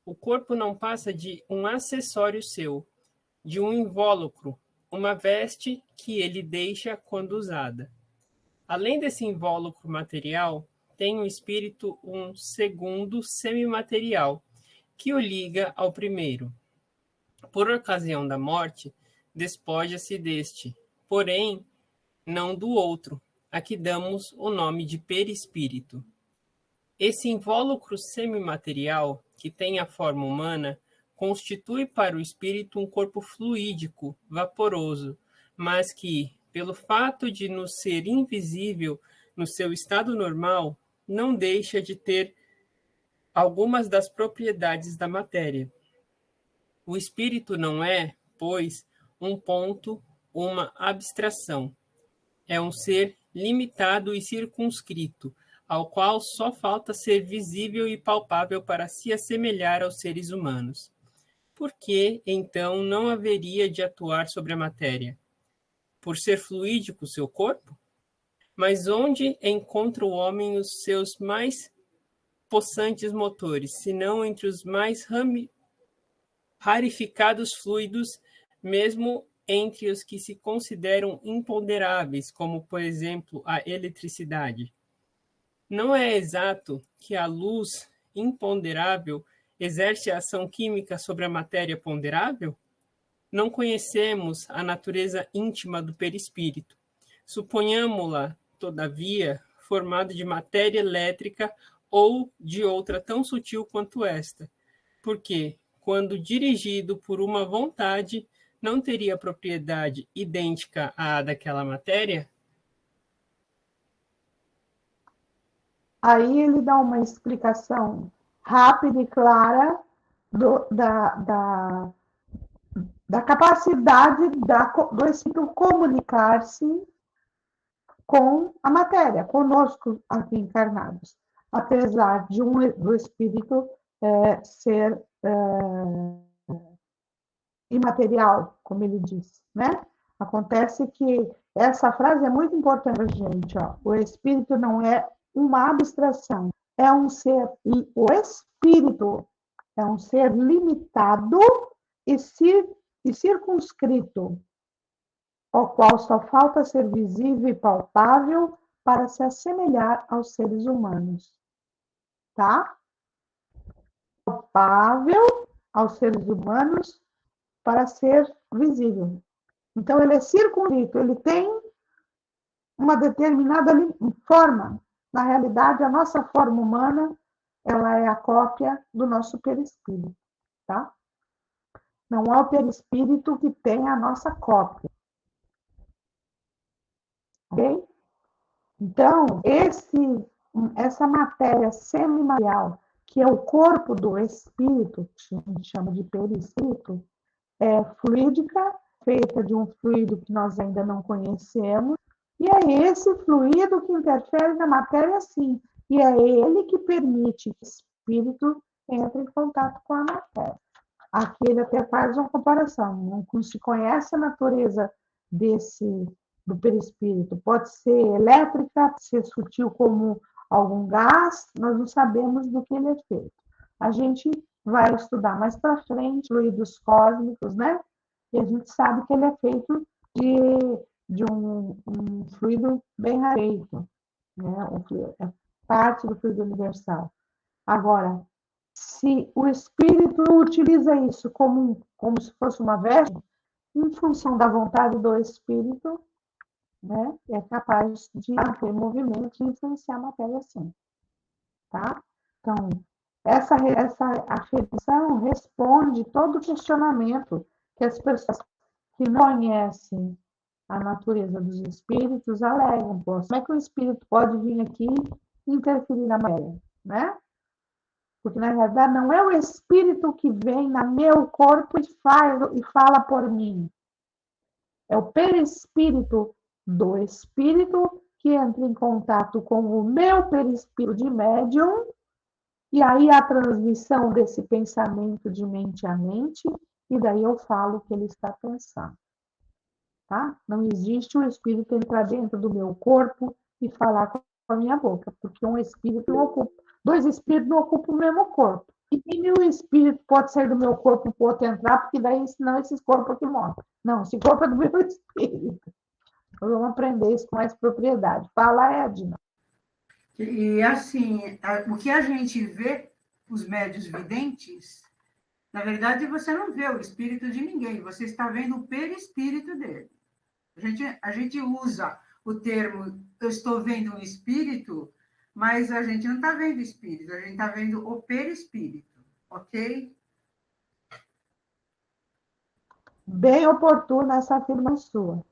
O corpo não passa de um acessório seu, de um invólucro, uma veste que ele deixa quando usada. Além desse invólucro material, tem o espírito um segundo semimaterial, que o liga ao primeiro. Por ocasião da morte, despoja-se deste, porém, não do outro, a que damos o nome de perispírito. Esse invólucro semimaterial, que tem a forma humana, constitui para o espírito um corpo fluídico, vaporoso, mas que, pelo fato de nos ser invisível no seu estado normal, não deixa de ter algumas das propriedades da matéria. O espírito não é, pois, um ponto, uma abstração. É um ser limitado e circunscrito, ao qual só falta ser visível e palpável para se assemelhar aos seres humanos. Por que, então, não haveria de atuar sobre a matéria? Por ser fluídico seu corpo? Mas onde encontra o homem os seus mais possantes motores, senão entre os mais rarificados fluidos, mesmo entre os que se consideram imponderáveis, como, por exemplo, a eletricidade? Não é exato que a luz imponderável exerce a ação química sobre a matéria ponderável? Não conhecemos a natureza íntima do perispírito. Suponhamo-la, todavia, formada de matéria elétrica ou de outra tão sutil quanto esta, porque, quando dirigido por uma vontade, não teria propriedade idêntica à daquela matéria? Aí ele dá uma explicação rápida e clara da capacidade do espírito comunicar-se com a matéria, conosco aqui encarnados, apesar do espírito ser imaterial, como ele diz, né? Acontece que essa frase é muito importante para a gente, ó. O espírito não é uma abstração, é um ser, o espírito é um ser limitado e circunscrito, ao qual só falta ser visível e palpável para se assemelhar aos seres humanos. Tá? Palpável aos seres humanos para ser visível. Então, ele é circunscrito, ele tem uma determinada forma. Na realidade, a nossa forma humana, ela é a cópia do nosso perispírito, tá? Não é o perispírito que tem a nossa cópia. Ok? Então, essa matéria semimaterial, que é o corpo do espírito, que a gente chama de perispírito, é fluídica, feita de um fluido que nós ainda não conhecemos, e é esse fluido que interfere na matéria, sim, e é ele que permite que o espírito entre em contato com a matéria. Aqui ele até faz uma comparação, não se conhece a natureza do perispírito, pode ser elétrica, pode ser sutil como algum gás, nós não sabemos do que ele é feito. A gente vai estudar mais para frente fluidos cósmicos, né? E a gente sabe que ele é feito de um fluido bem rareito, né? É parte do fluido universal. Agora, se o espírito utiliza isso como se fosse uma veste, em função da vontade do espírito, né, é capaz de ter movimento e influenciar a matéria assim. Tá? Então, essa afirmação responde todo o questionamento que as pessoas que não conhecem a natureza dos espíritos alegam. Como é que o espírito pode vir aqui e interferir na matéria? Né? Porque, na verdade, não é o espírito que vem no meu corpo e fala por mim. É o perispírito do espírito que entra em contato com o meu perispírito de médium, e aí a transmissão desse pensamento de mente a mente, e daí eu falo o que ele está pensando. Tá? Não existe um espírito entrar dentro do meu corpo e falar com a minha boca, porque dois espíritos não ocupam o mesmo corpo. E nenhum espírito pode sair do meu corpo e o outro entrar, porque daí senão esses corpos aqui morrem. Não, esse corpo é do meu espírito. Nós vamos aprender isso com mais propriedade. Fala, Edna. E assim, o que a gente vê, os médios videntes, na verdade você não vê o espírito de ninguém, você está vendo o perispírito dele. A gente usa o termo eu estou vendo um espírito, Mas a gente não está vendo espírito, a gente está vendo o perispírito, ok? Bem oportuna essa afirmação sua.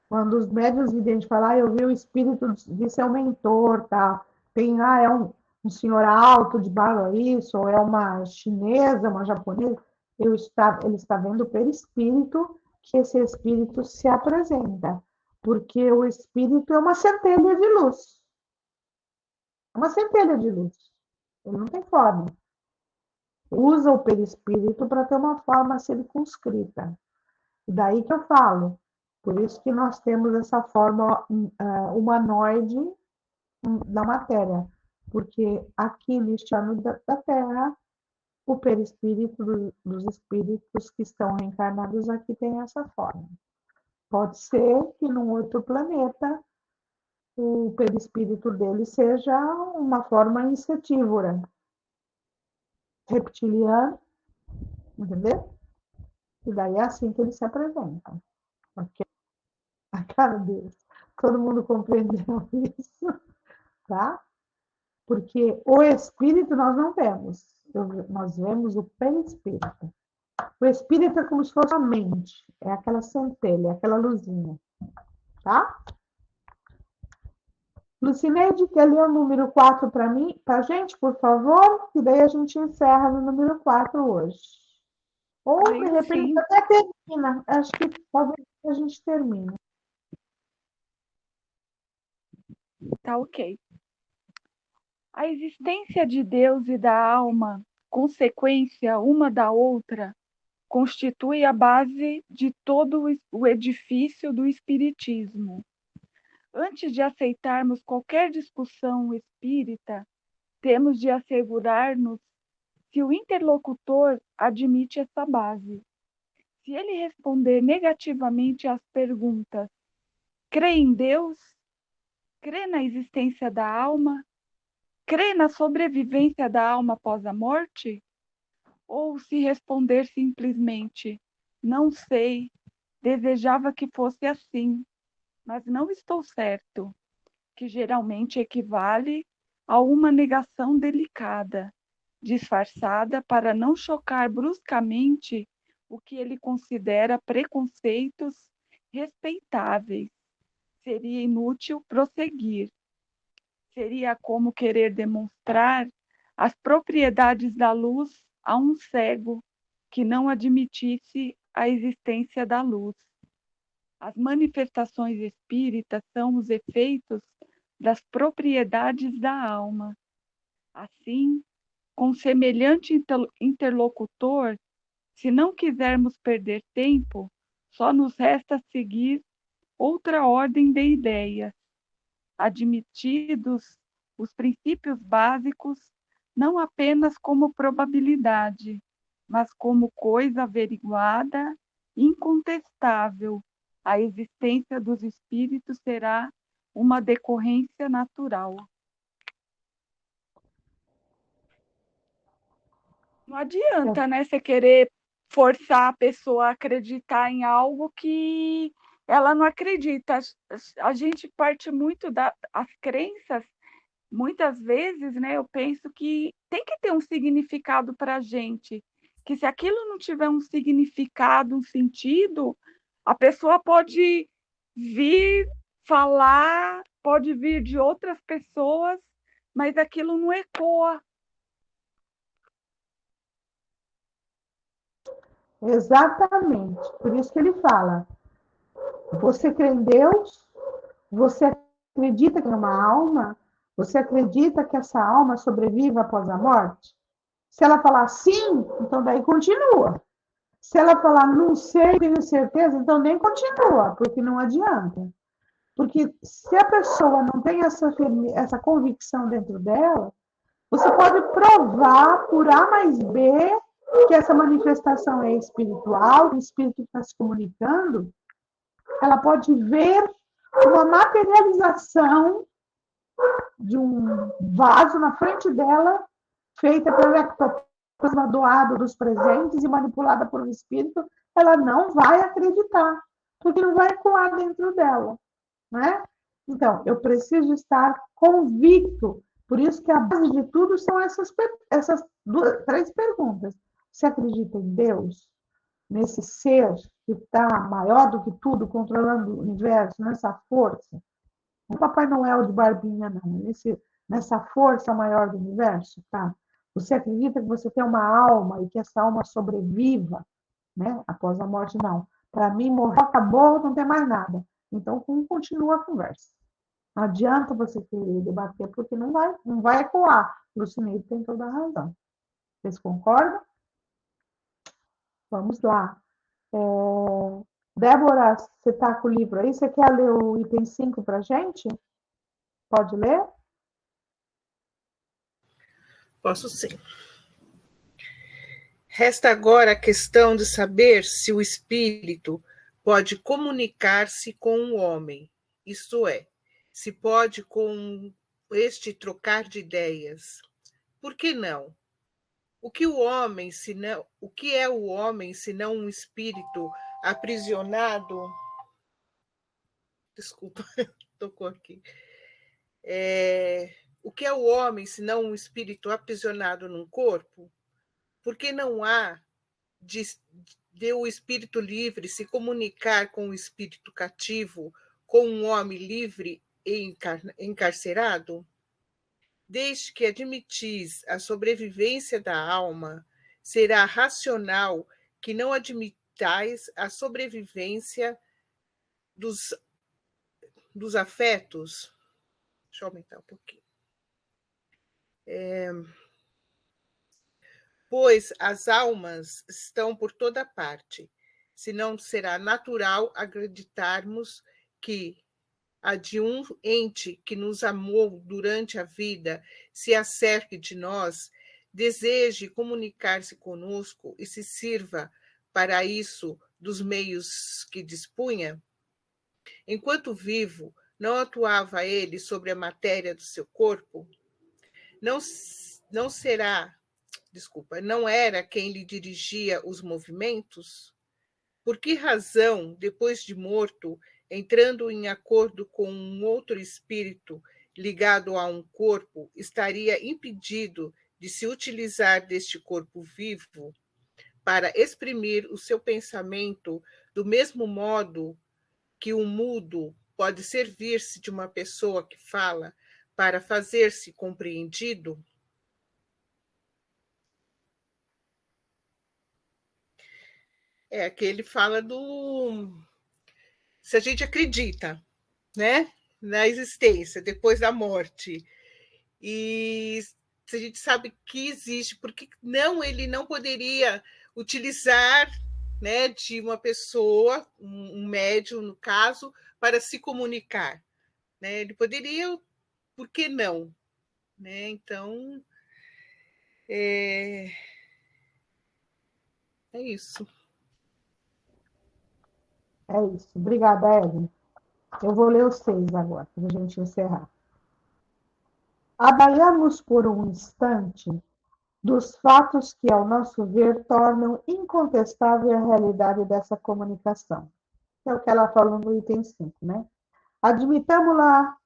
Quando os médiuns videntes falam, eu vi o espírito de seu mentor, tá? Tem, é um senhor alto de barba isso, ou é uma chinesa, uma japonesa, ele está vendo o perispírito que esse espírito se apresenta, porque o espírito é uma centelha de luz. É uma centelha de luz. Ele não tem forma. Usa o perispírito para ter uma forma circunscrita. E daí que eu falo. Por isso que nós temos essa forma humanoide da matéria. Porque aqui neste ano da Terra, o perispírito dos espíritos que estão reencarnados aqui tem essa forma. Pode ser que num outro planeta o perispírito dele seja uma forma insetívora, reptiliana, entendeu? E daí é assim que eles se apresentam. Porque a cara deles, todo mundo compreendeu isso, tá? Porque o espírito nós não vemos, nós vemos o perispírito. O espírito é como se fosse a mente, é aquela centelha, aquela luzinha, tá? Lucineide, quer ler o número 4 para mim, para a gente, por favor? E daí a gente encerra no número 4 hoje. Ou, de repente, até termina. Acho que talvez a gente termine. Tá ok. A existência de Deus e da alma, consequência uma da outra, constitui a base de todo o edifício do espiritismo. Antes de aceitarmos qualquer discussão espírita, temos de assegurar-nos se o interlocutor admite essa base. Se ele responder negativamente às perguntas: crê em Deus? Crê na existência da alma? Crê na sobrevivência da alma após a morte? Ou se responder simplesmente: não sei, desejava que fosse assim, mas não estou certo, que geralmente equivale a uma negação delicada, disfarçada para não chocar bruscamente o que ele considera preconceitos respeitáveis. Seria inútil prosseguir. Seria como querer demonstrar as propriedades da luz a um cego que não admitisse a existência da luz. As manifestações espíritas são os efeitos das propriedades da alma. Assim, com semelhante interlocutor, se não quisermos perder tempo, só nos resta seguir outra ordem de ideias, admitidos os princípios básicos não apenas como probabilidade, mas como coisa averiguada, incontestável. A existência dos espíritos será uma decorrência natural. Não adianta, né, você querer forçar a pessoa a acreditar em algo que ela não acredita. A gente parte muito das crenças, muitas vezes, né, eu penso que tem que ter um significado para a gente, que se aquilo não tiver um significado, um sentido, a pessoa pode vir falar, pode vir de outras pessoas, mas aquilo não ecoa. Exatamente. Por isso que ele fala, você crê em Deus? Você acredita que é uma alma? Você acredita que essa alma sobrevive após a morte? Se ela falar sim, então daí continua. Se ela falar não sei, tenho certeza, então nem continua, porque não adianta. Porque se a pessoa não tem essa convicção dentro dela, você pode provar por A mais B que essa manifestação é espiritual, o espírito está se comunicando, ela pode ver uma materialização de um vaso na frente dela, feita pelo ectoplasma doado dos presentes e manipulada por um espírito, ela não vai acreditar, porque não vai ecoar dentro dela, né? Então, eu preciso estar convicto Por isso que a base de tudo são essas 3 perguntas. Você acredita em Deus? Nesse ser que está maior do que tudo, controlando o universo, nessa força? Não é Papai Noel de barbinha, não. Nessa força maior do universo, tá? Você acredita que você tem uma alma e que essa alma sobreviva, né? Após a morte, não. Para mim, morreu, acabou, não tem mais nada. Então, continua a conversa. Não adianta você querer debater, porque não vai ecoar. O Lucineiro tem toda a razão. Vocês concordam? Vamos lá. Débora, você está com o livro aí? Você quer ler o item 5 para a gente? Pode ler? Posso sim. Resta agora a questão de saber se o espírito pode comunicar-se com o homem, isto é, se pode com este trocar de ideias. Por que não? O que é o homem, senão um espírito aprisionado? Desculpa, tocou aqui. O que é o homem, senão um espírito aprisionado num corpo? Porque não há de o espírito livre se comunicar com o espírito cativo, com um homem livre e encarcerado? Desde que admitis a sobrevivência da alma, será racional que não admitais a sobrevivência dos afetos? Deixa eu aumentar um pouquinho. Pois as almas estão por toda parte, senão será natural acreditarmos que a de um ente que nos amou durante a vida se acerque de nós, deseje comunicar-se conosco e se sirva para isso dos meios que dispunha? Enquanto vivo, não atuava ele sobre a matéria do seu corpo? Não era quem lhe dirigia os movimentos? Por que razão, depois de morto, entrando em acordo com um outro espírito ligado a um corpo, estaria impedido de se utilizar deste corpo vivo para exprimir o seu pensamento do mesmo modo que o mudo pode servir-se de uma pessoa que fala para fazer-se compreendido? Que ele fala se a gente acredita, né, na existência depois da morte, e se a gente sabe que existe, porque ele não poderia utilizar, né, de uma pessoa, um médium, no caso, para se comunicar, né? Ele poderia, por que não? Né? Então, é isso. É isso. Obrigada, Ellen. Eu vou ler os 6 agora, para a gente encerrar. Avaliamos por um instante dos fatos que, ao nosso ver, tornam incontestável a realidade dessa comunicação. É o que ela falou no item 5, né? Admitamos-la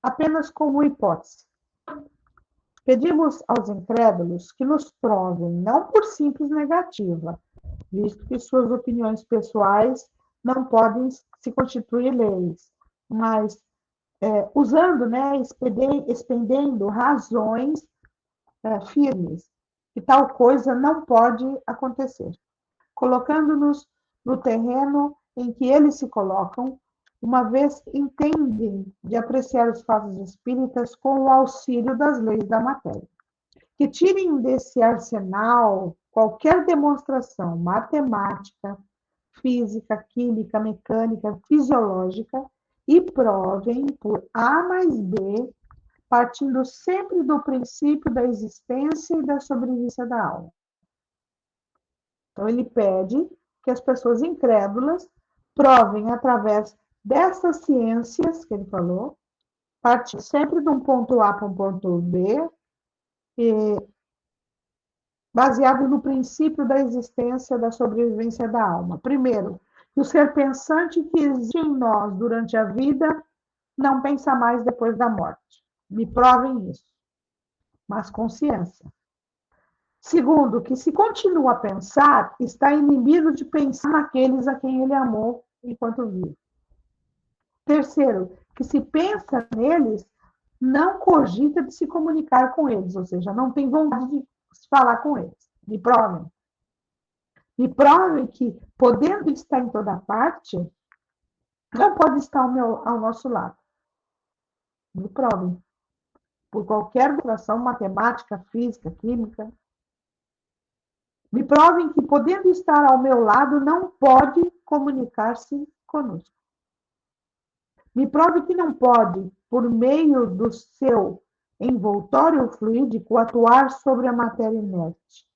apenas como hipótese. Pedimos aos incrédulos que nos provem, não por simples negativa, visto que suas opiniões pessoais não podem se constituir leis, mas usando, né, expendendo razões firmes, que tal coisa não pode acontecer, colocando-nos no terreno em que eles se colocam, uma vez entendem de apreciar os fatos espíritas com o auxílio das leis da matéria. Que tirem desse arsenal qualquer demonstração matemática, física, química, mecânica, fisiológica e provem por A mais B, partindo sempre do princípio da existência e da sobrevivência da alma. Então, ele pede que as pessoas incrédulas provem através dessas ciências que ele falou, partindo sempre de um ponto A para um ponto B, baseado no princípio da existência da sobrevivência da alma. Primeiro, que o ser pensante que existe em nós durante a vida não pensa mais depois da morte. Me provem isso. mas consciência. Segundo, que se continua a pensar, está inibido de pensar naqueles a quem ele amou enquanto vive. Terceiro, que se pensa neles, não cogita de se comunicar com eles, ou seja, não tem vontade de falar com eles. Me provem. Me provem que, podendo estar em toda parte, não pode estar ao nosso lado. Me provem. Por qualquer demonstração matemática, física, química. Me provem que, podendo estar ao meu lado, não pode comunicar-se conosco. Me prove que não pode, por meio do seu envoltório fluídico, atuar sobre a matéria inerte.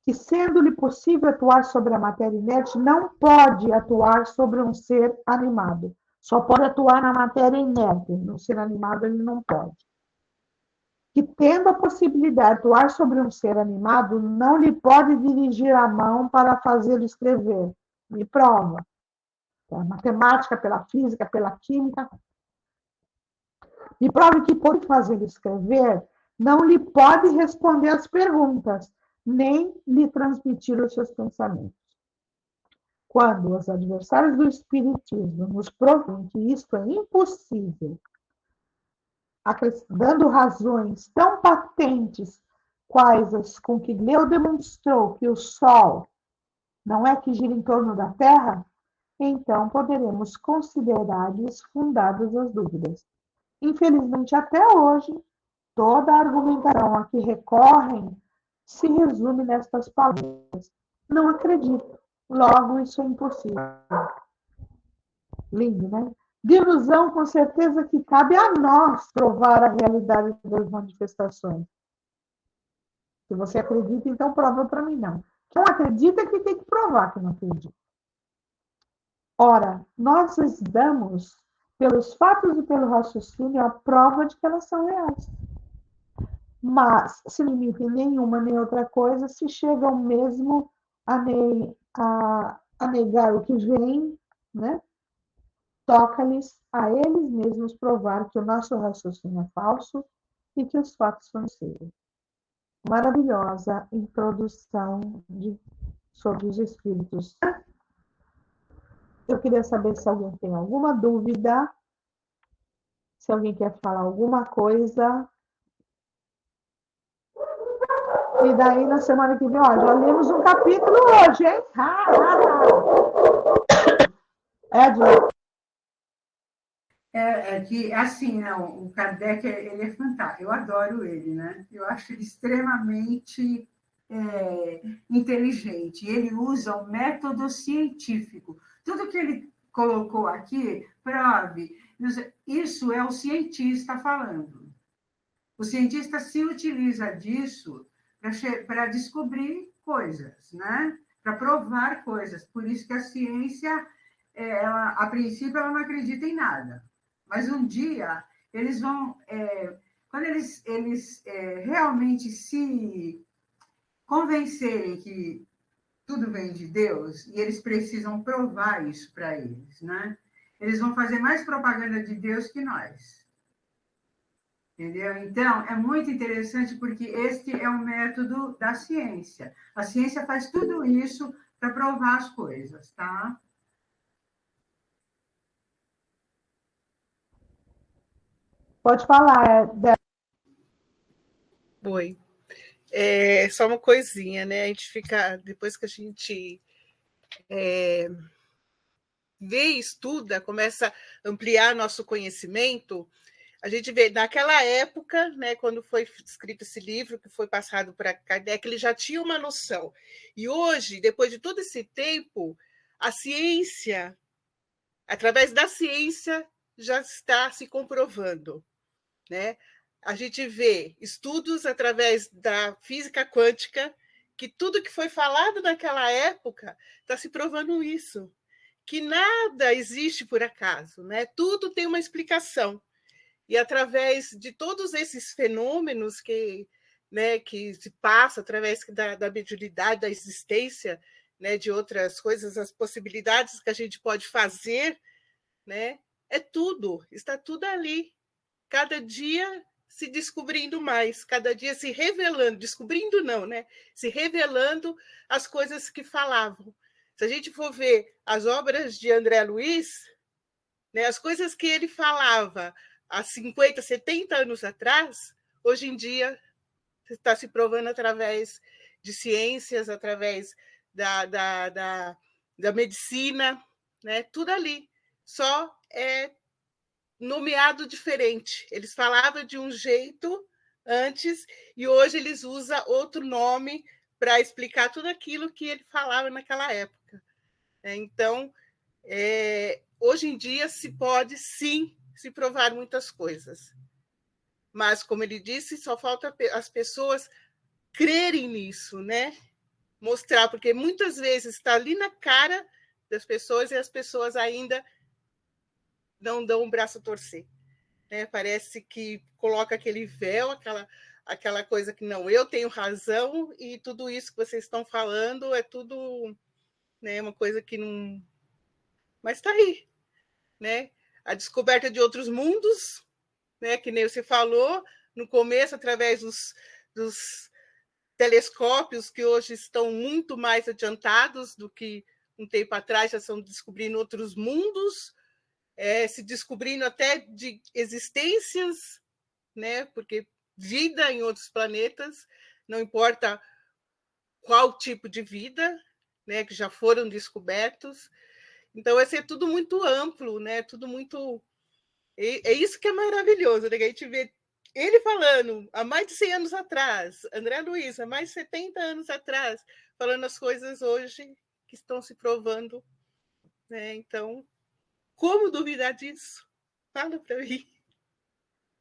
Que, sendo-lhe possível atuar sobre a matéria inerte, não pode atuar sobre um ser animado. Só pode atuar na matéria inerte. No ser animado, ele não pode. Que, tendo a possibilidade de atuar sobre um ser animado, não lhe pode dirigir a mão para fazê-lo escrever. Me prova. Pela matemática, pela física, pela química. Me prove que, por fazê-lo escrever, não lhe pode responder as perguntas, nem lhe transmitir os seus pensamentos. Quando os adversários do Espiritismo nos provam que isto é impossível, dando razões tão patentes quais as com que Leo demonstrou que o Sol não é que gira em torno da Terra, então poderemos considerar-lhes fundadas as dúvidas. Infelizmente, até hoje, toda a argumentação a que recorrem se resume nestas palavras. Não acredito. Logo, isso é impossível. Lindo, né? De ilusão, com certeza que cabe a nós provar a realidade das manifestações. Se você acredita, então prova para mim, não. Quem não acredita é que tem que provar que não acredita. Ora, nós lhes damos, pelos fatos e pelo raciocínio, a prova de que elas são reais. Mas, se não emitem nenhuma nem outra coisa, se chegam mesmo a negar o que vem, né? Toca-lhes a eles mesmos provar que o nosso raciocínio é falso e que os fatos são sérios. Maravilhosa introdução sobre os espíritos. Eu queria saber se alguém tem alguma dúvida, se alguém quer falar alguma coisa. E daí, na semana que vem, ó, já lemos um capítulo hoje, hein? Edna. É que, assim, não, o Kardec, ele é fantástico. Eu adoro ele, né? Eu acho ele extremamente inteligente. Ele usa o método científico. Tudo que ele colocou aqui, prove. Isso é o cientista falando. O cientista se utiliza disso para descobrir coisas, né? Para provar coisas. Por isso que a ciência, ela, a princípio, ela não acredita em nada. Mas um dia eles vão, quando eles realmente se convencerem que tudo vem de Deus, e eles precisam provar isso para eles, né? Eles vão fazer mais propaganda de Deus que nós. Entendeu? Então, é muito interessante porque este é o método da ciência. A ciência faz tudo isso para provar as coisas, tá? Pode falar, Débora. Oi. Só uma coisinha, né? A gente fica, depois que a gente vê e estuda, começa a ampliar nosso conhecimento, a gente vê, naquela época, né, quando foi escrito esse livro, que foi passado para Kardec, ele já tinha uma noção. E hoje, depois de todo esse tempo, a ciência, através da ciência, já está se comprovando, né? A gente vê estudos através da física quântica, que tudo que foi falado naquela época está se provando isso, que nada existe por acaso, né? Tudo tem uma explicação. E através de todos esses fenômenos que se passa através da mediunidade, da existência, né, de outras coisas, as possibilidades que a gente pode fazer, né, está tudo ali. Cada dia se descobrindo mais, cada dia se revelando, descobrindo não, né? Se revelando as coisas que falavam. Se a gente for ver as obras de André Luiz, né, as coisas que ele falava há 50, 70 anos atrás, hoje em dia está se provando através de ciências, através da medicina, né? Tudo ali. Só é nomeado diferente. Eles falavam de um jeito antes e hoje eles usam outro nome para explicar tudo aquilo que ele falava naquela época. Então, hoje em dia se pode, sim, se provar muitas coisas. Mas, como ele disse, só falta as pessoas crerem nisso, né? Mostrar, porque muitas vezes está ali na cara das pessoas e as pessoas ainda não dão um braço a torcer. Né? Parece que coloca aquele véu, aquela coisa que não, eu tenho razão e tudo isso que vocês estão falando é tudo, né, uma coisa que não... Mas está aí. Né? A descoberta de outros mundos, né, que nem você falou, no começo, através dos telescópios que hoje estão muito mais adiantados do que um tempo atrás, já estão descobrindo outros mundos, se descobrindo até de existências, né? Porque vida em outros planetas, não importa qual tipo de vida, né? Que já foram descobertos. Então, vai ser tudo muito amplo, né? Tudo muito... É isso que é maravilhoso, né? Que a gente vê ele falando há mais de 100 anos atrás, André Luiz, há mais de 70 anos atrás, falando as coisas hoje que estão se provando. Né? Então, como duvidar disso? Fala para mim.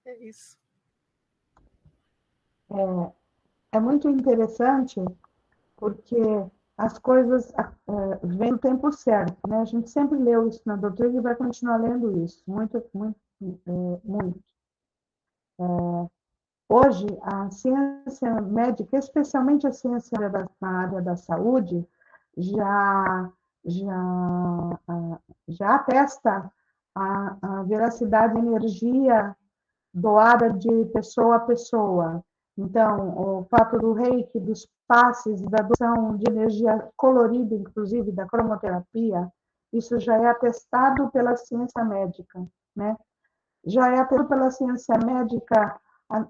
É isso. É muito interessante, porque as coisas vêm no tempo certo, né? A gente sempre leu isso na doutrina e vai continuar lendo isso, muito, muito, muito. Hoje, a ciência médica, especialmente a ciência na área da saúde, já, já, já atesta a veracidade da energia doada de pessoa a pessoa. Então, o fato do reiki, dos passes, da doação de energia colorida, inclusive da cromoterapia, isso já é atestado pela ciência médica, né? Já é atestado pela ciência médica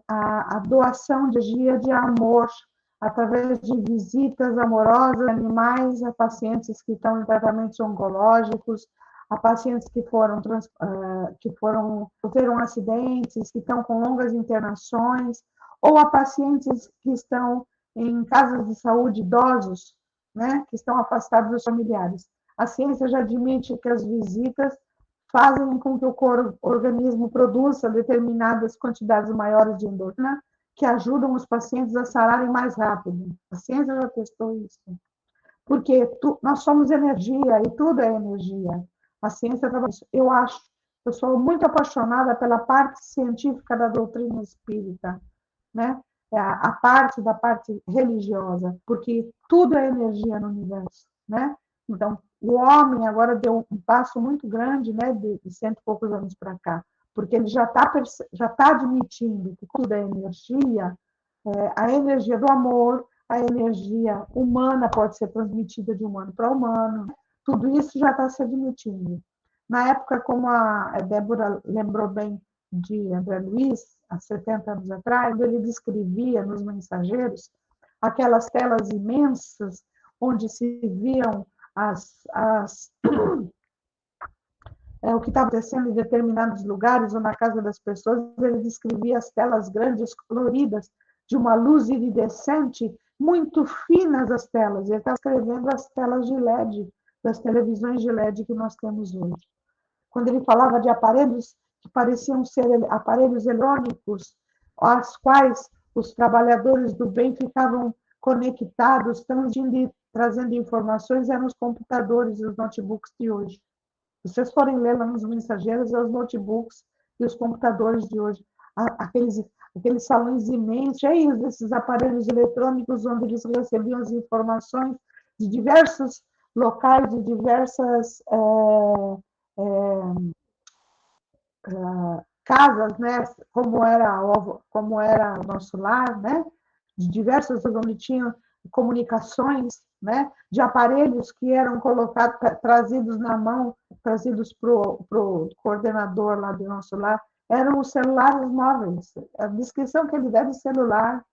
a doação de energia de amor através de visitas amorosas a animais, a pacientes que estão em tratamentos oncológicos, a pacientes que sofreram acidentes, que estão com longas internações, ou a pacientes que estão em casas de saúde idosos, né, que estão afastados dos familiares. A ciência já admite que as visitas fazem com que o organismo produza determinadas quantidades maiores de endorfina, que ajudam os pacientes a sararem mais rápido. A ciência já testou isso. Porque nós somos energia e tudo é energia. A ciência trabalha isso. Eu sou muito apaixonada pela parte científica da doutrina espírita, né? A parte da parte religiosa, porque tudo é energia no universo, né? Então, o homem agora deu um passo muito grande, né, de 100 e poucos anos para cá, porque ele já tá admitindo que tudo é energia, a energia do amor, a energia humana pode ser transmitida de humano para humano, tudo isso já está se admitindo. Na época, como a Débora lembrou bem de André Luiz, há 70 anos atrás, ele descrevia nos mensageiros aquelas telas imensas onde se viam o que estava acontecendo em determinados lugares ou na casa das pessoas. Ele descrevia as telas grandes, coloridas, de uma luz iridescente, muito finas as telas. Ele está escrevendo as telas de LED, das televisões de LED que nós temos hoje. Quando ele falava de aparelhos que pareciam ser aparelhos eletrônicos, aos quais os trabalhadores do bem ficavam conectados, trazendo informações, eram os computadores e os notebooks de hoje. Se vocês forem ler lá nos mensageiros, é os notebooks e os computadores de hoje. Aqueles salões imensos, cheios desses aparelhos eletrônicos, onde eles recebiam as informações de diversos locais, de diversas casas, né, como era o nosso lar, né, de diversas onde tinham comunicações, né, de aparelhos que eram colocados, trazidos na mão, trazidos para o coordenador lá do nosso lar, eram os celulares móveis. A descrição que ele dá de celular,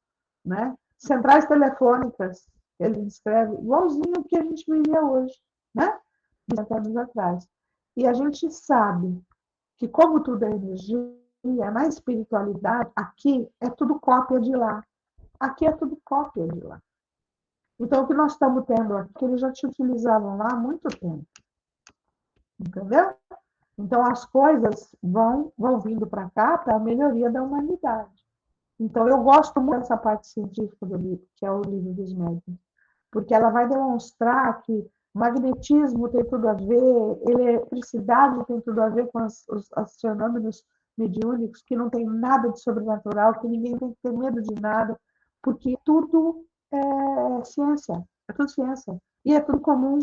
né, centrais telefônicas, ele descreve igualzinho o que a gente vivia hoje, né, 20 anos atrás. E a gente sabe que, como tudo é energia, na espiritualidade, aqui é tudo cópia de lá. Aqui é tudo cópia de lá. Então, o que nós estamos tendo aqui, eles já te utilizavam lá há muito tempo. Entendeu? Então, as coisas vão vindo para cá para a melhoria da humanidade. Então, eu gosto muito dessa parte científica do livro, que é o livro dos médiuns, porque ela vai demonstrar que magnetismo tem tudo a ver, eletricidade tem tudo a ver com os fenômenos mediúnicos, que não tem nada de sobrenatural, que ninguém tem que ter medo de nada, porque tudo é ciência, é tudo ciência, e é tudo comum.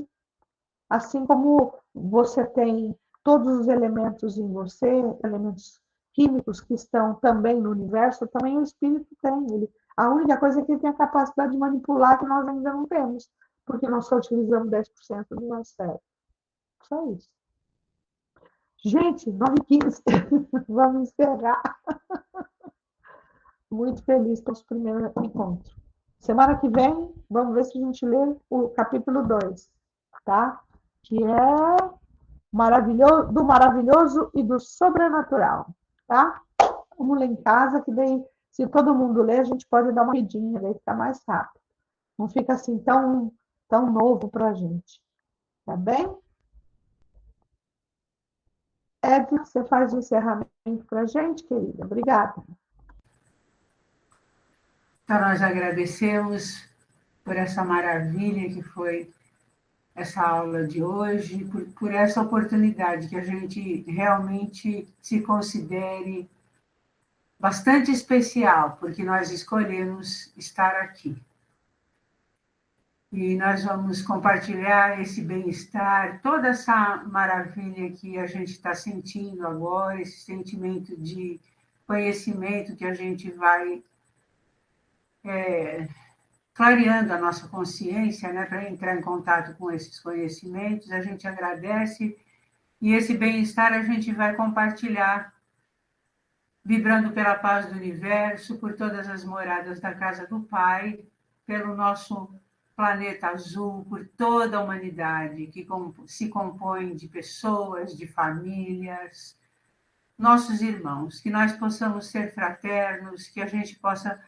Assim como você tem todos os elementos em você, elementos químicos que estão também no universo, também o espírito tem. A única coisa é que ele tem a capacidade de manipular que nós ainda não temos, porque nós só utilizamos 10% do nosso cérebro. Só isso. Gente, 9h15, vamos encerrar. Muito feliz com o primeiro encontro. Semana que vem, vamos ver se a gente lê o capítulo 2, tá? Que é maravilhoso, do maravilhoso e do sobrenatural, tá? Vamos ler em casa, que daí, se todo mundo ler, a gente pode dar uma lidinha, daí fica mais rápido. Não fica assim tão novo para a gente, tá bem? Edna, você faz o encerramento para a gente, querida? Obrigada. Então, nós agradecemos por essa maravilha que foi essa aula de hoje, por essa oportunidade que a gente realmente se considere bastante especial, porque nós escolhemos estar aqui. E nós vamos compartilhar esse bem-estar, toda essa maravilha que a gente está sentindo agora, esse sentimento de conhecimento que a gente vai clareando a nossa consciência, né, para entrar em contato com esses conhecimentos. A gente agradece e esse bem-estar a gente vai compartilhar, vibrando pela paz do universo, por todas as moradas da casa do Pai, pelo nosso planeta azul, por toda a humanidade que se compõe de pessoas, de famílias, nossos irmãos, que nós possamos ser fraternos, que a gente possa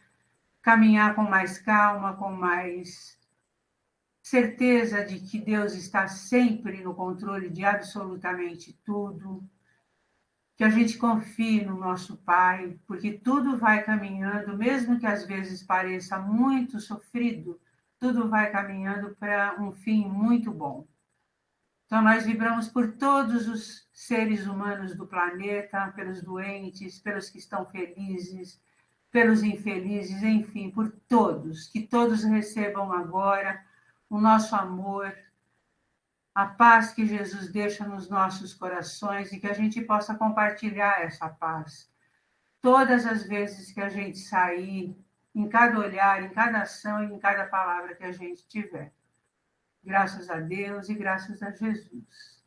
caminhar com mais calma, com mais certeza de que Deus está sempre no controle de absolutamente tudo, que a gente confie no nosso Pai, porque tudo vai caminhando, mesmo que às vezes pareça muito sofrido, tudo vai caminhando para um fim muito bom. Então, nós vibramos por todos os seres humanos do planeta, pelos doentes, pelos que estão felizes, pelos infelizes, enfim, por todos, que todos recebam agora o nosso amor, a paz que Jesus deixa nos nossos corações e que a gente possa compartilhar essa paz. Todas as vezes que a gente sair, em cada olhar, em cada ação e em cada palavra que a gente tiver. Graças a Deus e graças a Jesus.